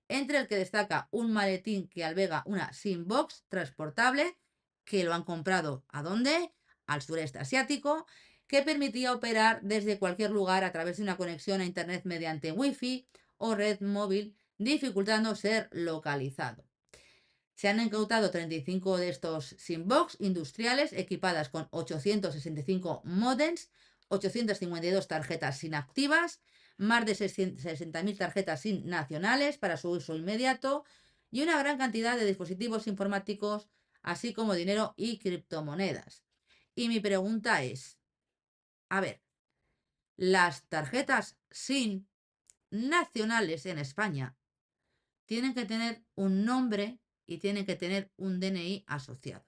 entre el que destaca un maletín que alberga una SIM-box transportable, que lo han comprado ¿a dónde? Al sureste asiático, que permitía operar desde cualquier lugar a través de una conexión a Internet mediante Wi-Fi o red móvil, dificultando ser localizado. Se han incautado 35 de estos SIM-box industriales equipadas con 865 modems, 852 tarjetas SIM activas, más de 60.000 tarjetas SIM nacionales para su uso inmediato y una gran cantidad de dispositivos informáticos, así como dinero y criptomonedas. Y mi pregunta es, a ver, las tarjetas SIM nacionales en España tienen que tener un nombre y tienen que tener un DNI asociado.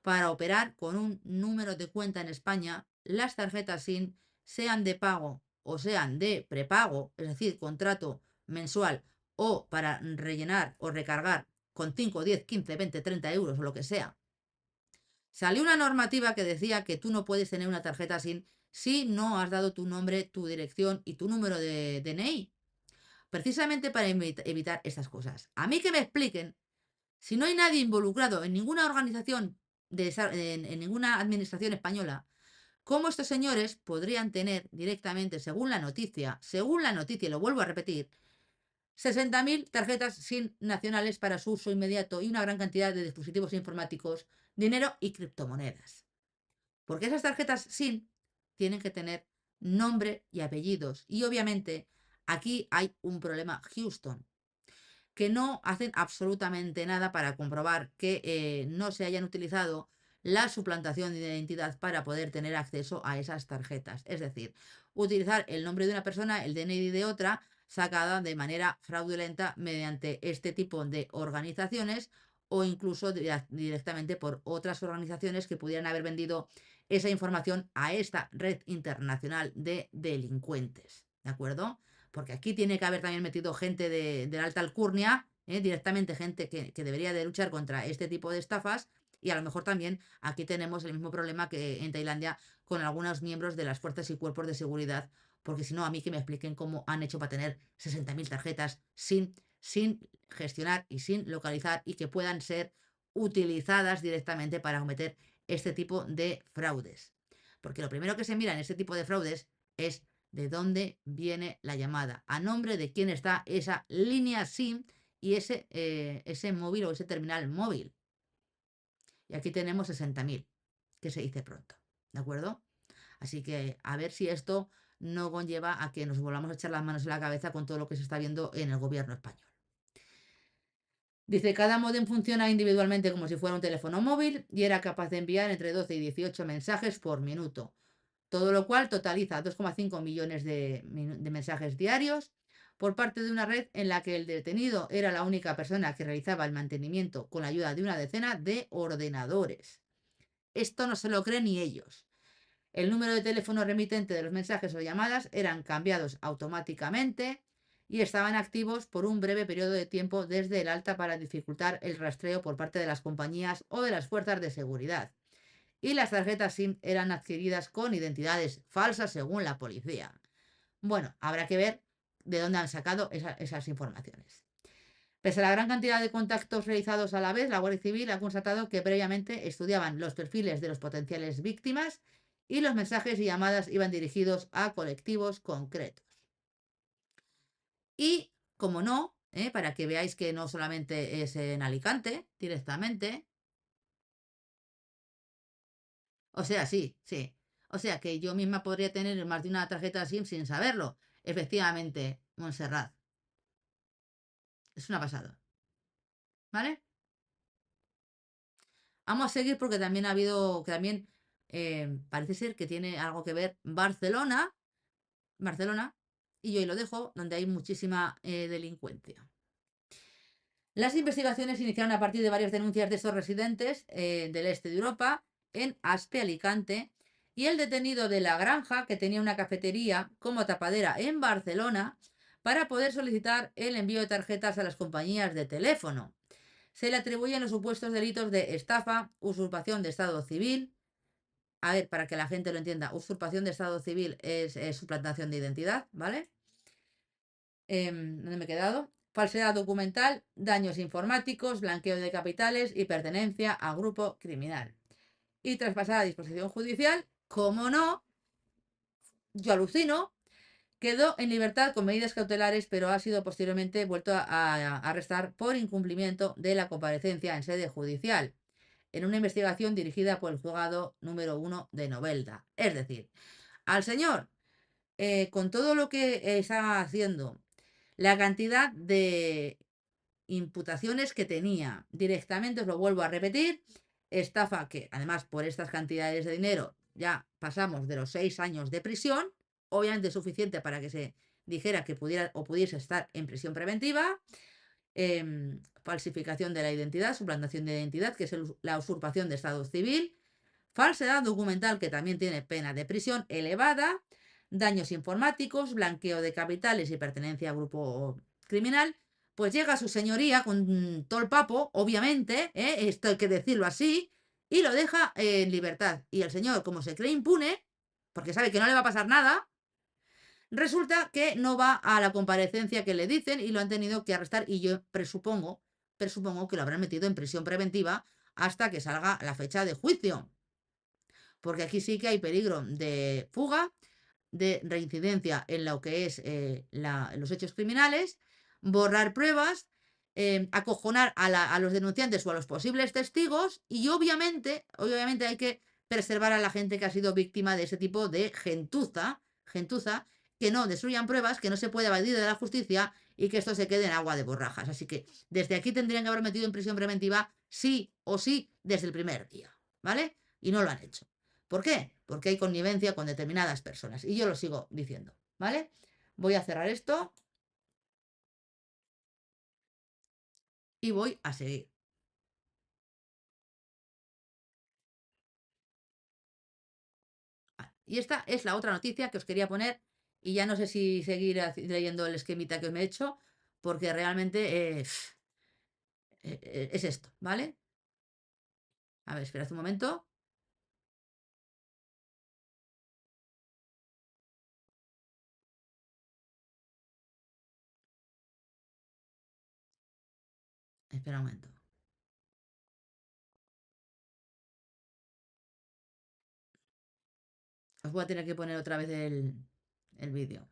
Para operar con un número de cuenta en España, las tarjetas SIM, sean de pago o sean de prepago, es decir, contrato mensual, o para rellenar o recargar con 5, 10, 15, 20, 30 euros o lo que sea, salió una normativa que decía que tú no puedes tener una tarjeta SIM si no has dado tu nombre, tu dirección y tu número de DNI, precisamente para evitar estas cosas. A mí que me expliquen, si no hay nadie involucrado en ninguna organización, en ninguna administración española, cómo estos señores podrían tener directamente, según la noticia, y lo vuelvo a repetir, 60.000 tarjetas SIM nacionales para su uso inmediato y una gran cantidad de dispositivos informáticos, dinero y criptomonedas. Porque esas tarjetas SIM tienen que tener nombre y apellidos. Y obviamente aquí hay un problema, Houston, que no hacen absolutamente nada para comprobar que no se hayan utilizado la suplantación de identidad para poder tener acceso a esas tarjetas. Es decir, utilizar el nombre de una persona, el DNI de otra, sacada de manera fraudulenta mediante este tipo de organizaciones o incluso directamente por otras organizaciones que pudieran haber vendido esa información a esta red internacional de delincuentes. ¿De acuerdo? Porque aquí tiene que haber también metido gente de la alta alcurnia, directamente gente que debería de luchar contra este tipo de estafas, y a lo mejor también aquí tenemos el mismo problema que en Tailandia con algunos miembros de las fuerzas y cuerpos de seguridad, porque si no, a mí que me expliquen cómo han hecho para tener 60.000 tarjetas sin gestionar y sin localizar y que puedan ser utilizadas directamente para cometer este tipo de fraudes. Porque lo primero que se mira en este tipo de fraudes es de dónde viene la llamada, a nombre de quién está esa línea SIM y ese móvil o ese terminal móvil. Y aquí tenemos 60.000, que se dice pronto, ¿de acuerdo? Así que a ver si esto no conlleva a que nos volvamos a echar las manos en la cabeza con todo lo que se está viendo en el gobierno español. Dice, cada módem funciona individualmente como si fuera un teléfono móvil y era capaz de enviar entre 12 y 18 mensajes por minuto, todo lo cual totaliza 2,5 millones de mensajes diarios por parte de una red en la que el detenido era la única persona que realizaba el mantenimiento con la ayuda de una decena de ordenadores. Esto no se lo creen ni ellos. El número de teléfono remitente de los mensajes o llamadas eran cambiados automáticamente y estaban activos por un breve periodo de tiempo desde el alta para dificultar el rastreo por parte de las compañías o de las fuerzas de seguridad. Y las tarjetas SIM eran adquiridas con identidades falsas según la policía. Bueno, habrá que ver de dónde han sacado esas informaciones. Pese a la gran cantidad de contactos realizados a la vez, la Guardia Civil ha constatado que previamente estudiaban los perfiles de los potenciales víctimas y los mensajes y llamadas iban dirigidos a colectivos concretos. Y, como no, para que veáis que no solamente es en Alicante directamente, o sea, sí, sí. O sea que yo misma podría tener más de una tarjeta SIM sin saberlo. Efectivamente, Montserrat. Es una pasada. ¿Vale? Vamos a seguir porque también ha habido, que también parece ser que tiene algo que ver Barcelona, y yo ahí lo dejo, donde hay muchísima delincuencia. Las investigaciones iniciaron a partir de varias denuncias de estos residentes del este de Europa, en Aspe, Alicante, y el detenido de La Granja, que tenía una cafetería como tapadera en Barcelona, para poder solicitar el envío de tarjetas a las compañías de teléfono. Se le atribuyen los supuestos delitos de estafa, usurpación de estado civil. A ver, para que la gente lo entienda, usurpación de estado civil es suplantación de identidad, ¿vale? ¿Dónde me he quedado? Falsedad documental, daños informáticos, blanqueo de capitales y pertenencia a grupo criminal. Y tras pasar a disposición judicial, como no, yo alucino, quedó en libertad con medidas cautelares, pero ha sido posteriormente vuelto a arrestar por incumplimiento de la comparecencia en sede judicial, en una investigación dirigida por el juzgado número 1 de Novelda. Es decir, al señor, con todo lo que está haciendo, la cantidad de imputaciones que tenía directamente, os lo vuelvo a repetir, estafa que además por estas cantidades de dinero ya pasamos de los 6 años de prisión, obviamente suficiente para que se dijera que pudiera o pudiese estar en prisión preventiva. Falsificación de la identidad, suplantación de identidad, que es la usurpación de estado civil, falsedad documental, que también tiene pena de prisión elevada, daños informáticos, blanqueo de capitales y pertenencia a grupo criminal. Pues llega su señoría con todo el papo, obviamente, esto hay que decirlo así, y lo deja en libertad. Y el señor, como se cree impune, porque sabe que no le va a pasar nada, resulta que no va a la comparecencia que le dicen y lo han tenido que arrestar, y yo presupongo que lo habrán metido en prisión preventiva hasta que salga la fecha de juicio. Porque aquí sí que hay peligro de fuga, de reincidencia en lo que es los hechos criminales, borrar pruebas, acojonar a los denunciantes o a los posibles testigos, y obviamente hay que preservar a la gente que ha sido víctima de ese tipo de gentuza, que no destruyan pruebas, que no se puede evadir de la justicia y que esto se quede en agua de borrajas. Así que desde aquí tendrían que haber metido en prisión preventiva sí o sí desde el primer día, ¿vale? Y no lo han hecho. ¿Por qué? Porque hay connivencia con determinadas personas. Y yo lo sigo diciendo, ¿vale? Voy a cerrar esto y voy a seguir. Y esta es la otra noticia que os quería poner, y ya no sé si seguir leyendo el esquemita que os me he hecho, porque realmente es esto, ¿vale? A ver, esperad un momento. Espera un momento. Os voy a tener que poner otra vez el vídeo.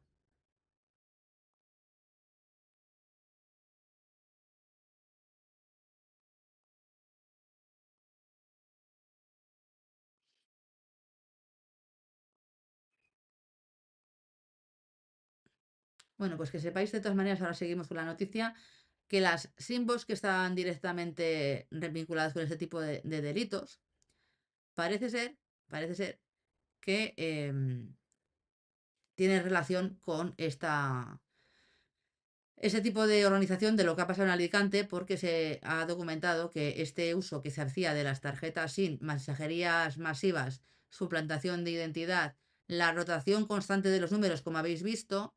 Bueno, pues que sepáis de todas maneras, ahora seguimos con la noticia, que las SIMBOS que estaban directamente vinculadas con ese tipo de delitos, parece ser que tiene relación con ese tipo de organización de lo que ha pasado en Alicante, porque se ha documentado que este uso que se hacía de las tarjetas SIM, mensajerías masivas, suplantación de identidad, la rotación constante de los números, como habéis visto,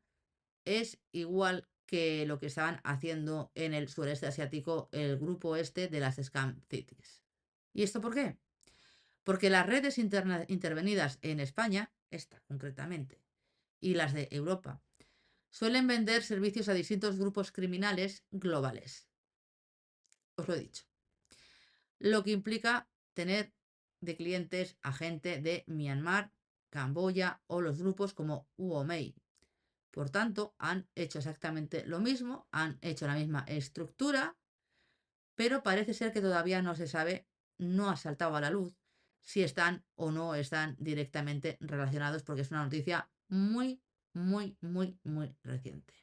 es igual que lo que estaban haciendo en el sureste asiático el grupo este de las Scam Cities. ¿Y esto por qué? Porque las redes intervenidas en España, esta concretamente, y las de Europa, suelen vender servicios a distintos grupos criminales globales. Os lo he dicho. Lo que implica tener de clientes a gente de Myanmar, Camboya o los grupos como UOMEI. Por tanto, han hecho exactamente lo mismo, han hecho la misma estructura, pero parece ser que todavía no se sabe, no ha saltado a la luz si están o no están directamente relacionados, porque es una noticia muy, muy, muy, muy reciente.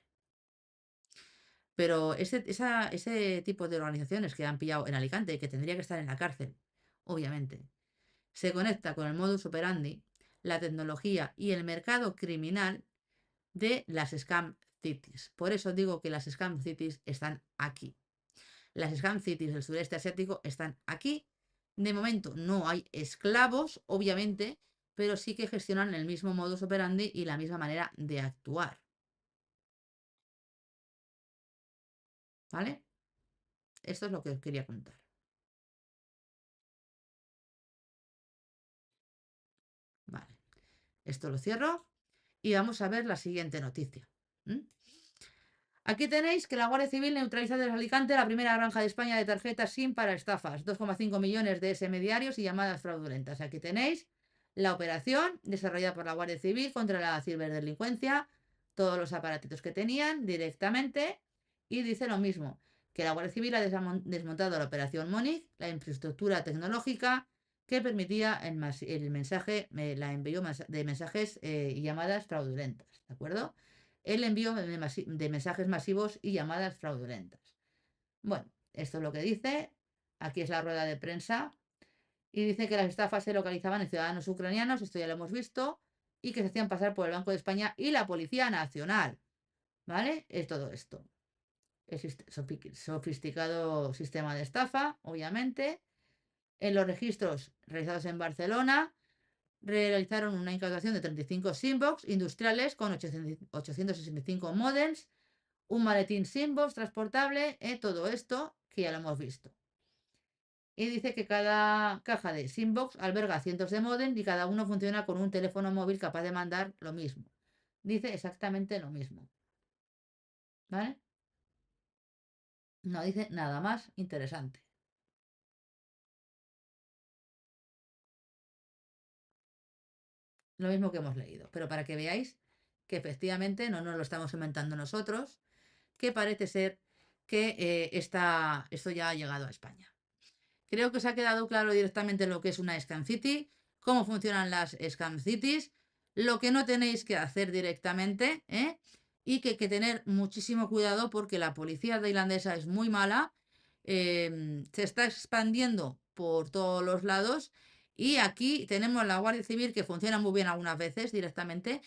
Pero ese tipo de organizaciones que han pillado en Alicante, que tendría que estar en la cárcel, obviamente, se conecta con el modus operandi, la tecnología y el mercado criminal de las Scam Cities. Por eso digo que las Scam Cities están aquí. Las Scam Cities del sureste asiático están aquí. De momento no hay esclavos, obviamente, pero sí que gestionan el mismo modus operandi y la misma manera de actuar. ¿Vale? Esto es lo que os quería contar. Vale. Esto lo cierro y vamos a ver la siguiente noticia. Aquí tenéis que la Guardia Civil neutraliza desde Alicante la primera granja de España de tarjetas SIM para estafas. 2,5 millones de SMS diarios y llamadas fraudulentas. Aquí tenéis la operación desarrollada por la Guardia Civil contra la ciberdelincuencia, todos los aparatitos que tenían directamente, y dice lo mismo, que la Guardia Civil ha desmontado la operación Monic, la infraestructura tecnológica que permitía el mensaje, la envío de mensajes y llamadas fraudulentas, ¿de acuerdo? El envío de mensajes masivos y llamadas fraudulentas. Bueno, esto es lo que dice. Aquí es la rueda de prensa. Y dice que las estafas se localizaban en ciudadanos ucranianos, esto ya lo hemos visto, y que se hacían pasar por el Banco de España y la Policía Nacional. ¿vale? Es todo esto. El sofisticado sistema de estafa, obviamente. En los registros realizados en Barcelona, realizaron una incautación de 35 Simbox industriales con 865 modems, un maletín Simbox transportable, todo esto que ya lo hemos visto. Y dice que cada caja de Simbox alberga cientos de modems y cada uno funciona con un teléfono móvil capaz de mandar lo mismo. Dice exactamente lo mismo. ¿Vale? No dice nada más interesante. Lo mismo que hemos leído. Pero para que veáis que efectivamente no nos lo estamos inventando nosotros, que parece ser que esto ya ha llegado a España. Creo que os ha quedado claro directamente lo que es una Scam City, cómo funcionan las Scam Cities, lo que no tenéis que hacer directamente, y que hay que tener muchísimo cuidado porque la policía tailandesa es muy mala, se está expandiendo por todos los lados y aquí tenemos la Guardia Civil que funciona muy bien algunas veces directamente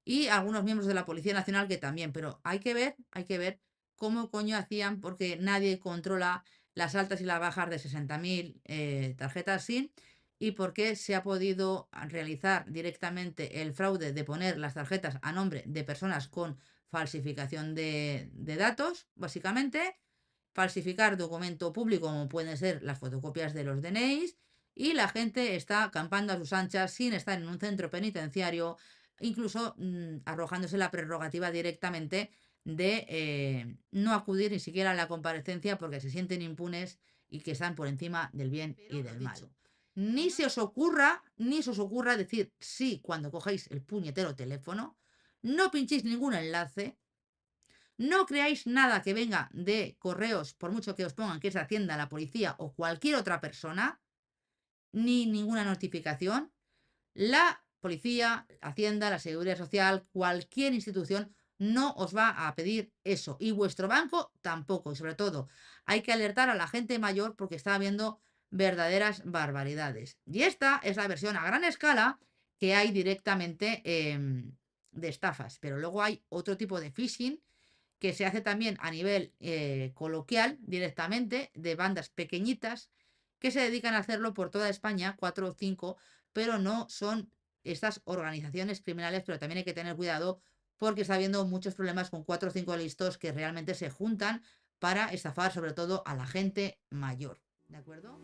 y algunos miembros de la Policía Nacional que también, pero hay que ver cómo coño hacían porque nadie controla las altas y las bajas de 60.000 tarjetas SIM y por qué se ha podido realizar directamente el fraude de poner las tarjetas a nombre de personas con falsificación de datos, básicamente, falsificar documento público como pueden ser las fotocopias de los DNIs y la gente está acampando a sus anchas sin estar en un centro penitenciario, incluso arrojándose la prerrogativa directamente de no acudir ni siquiera a la comparecencia porque se sienten impunes y que están por encima del bien y del mal. Ni se os ocurra decir sí cuando cogéis el puñetero teléfono, no pinchéis ningún enlace, no creáis nada que venga de correos, por mucho que os pongan que es Hacienda, la policía o cualquier otra persona, ni ninguna notificación. La policía, Hacienda, la Seguridad Social, cualquier institución no os va a pedir eso. Y vuestro banco tampoco. Y sobre todo, hay que alertar a la gente mayor porque está habiendo verdaderas barbaridades. Y esta es la versión a gran escala que hay directamente de estafas. Pero luego hay otro tipo de phishing que se hace también a nivel coloquial directamente de bandas pequeñitas que se dedican a hacerlo por toda España, 4 o 5, pero no son estas organizaciones criminales, pero también hay que tener cuidado porque está habiendo muchos problemas con 4 o 5 listos que realmente se juntan para estafar sobre todo a la gente mayor. ¿De acuerdo?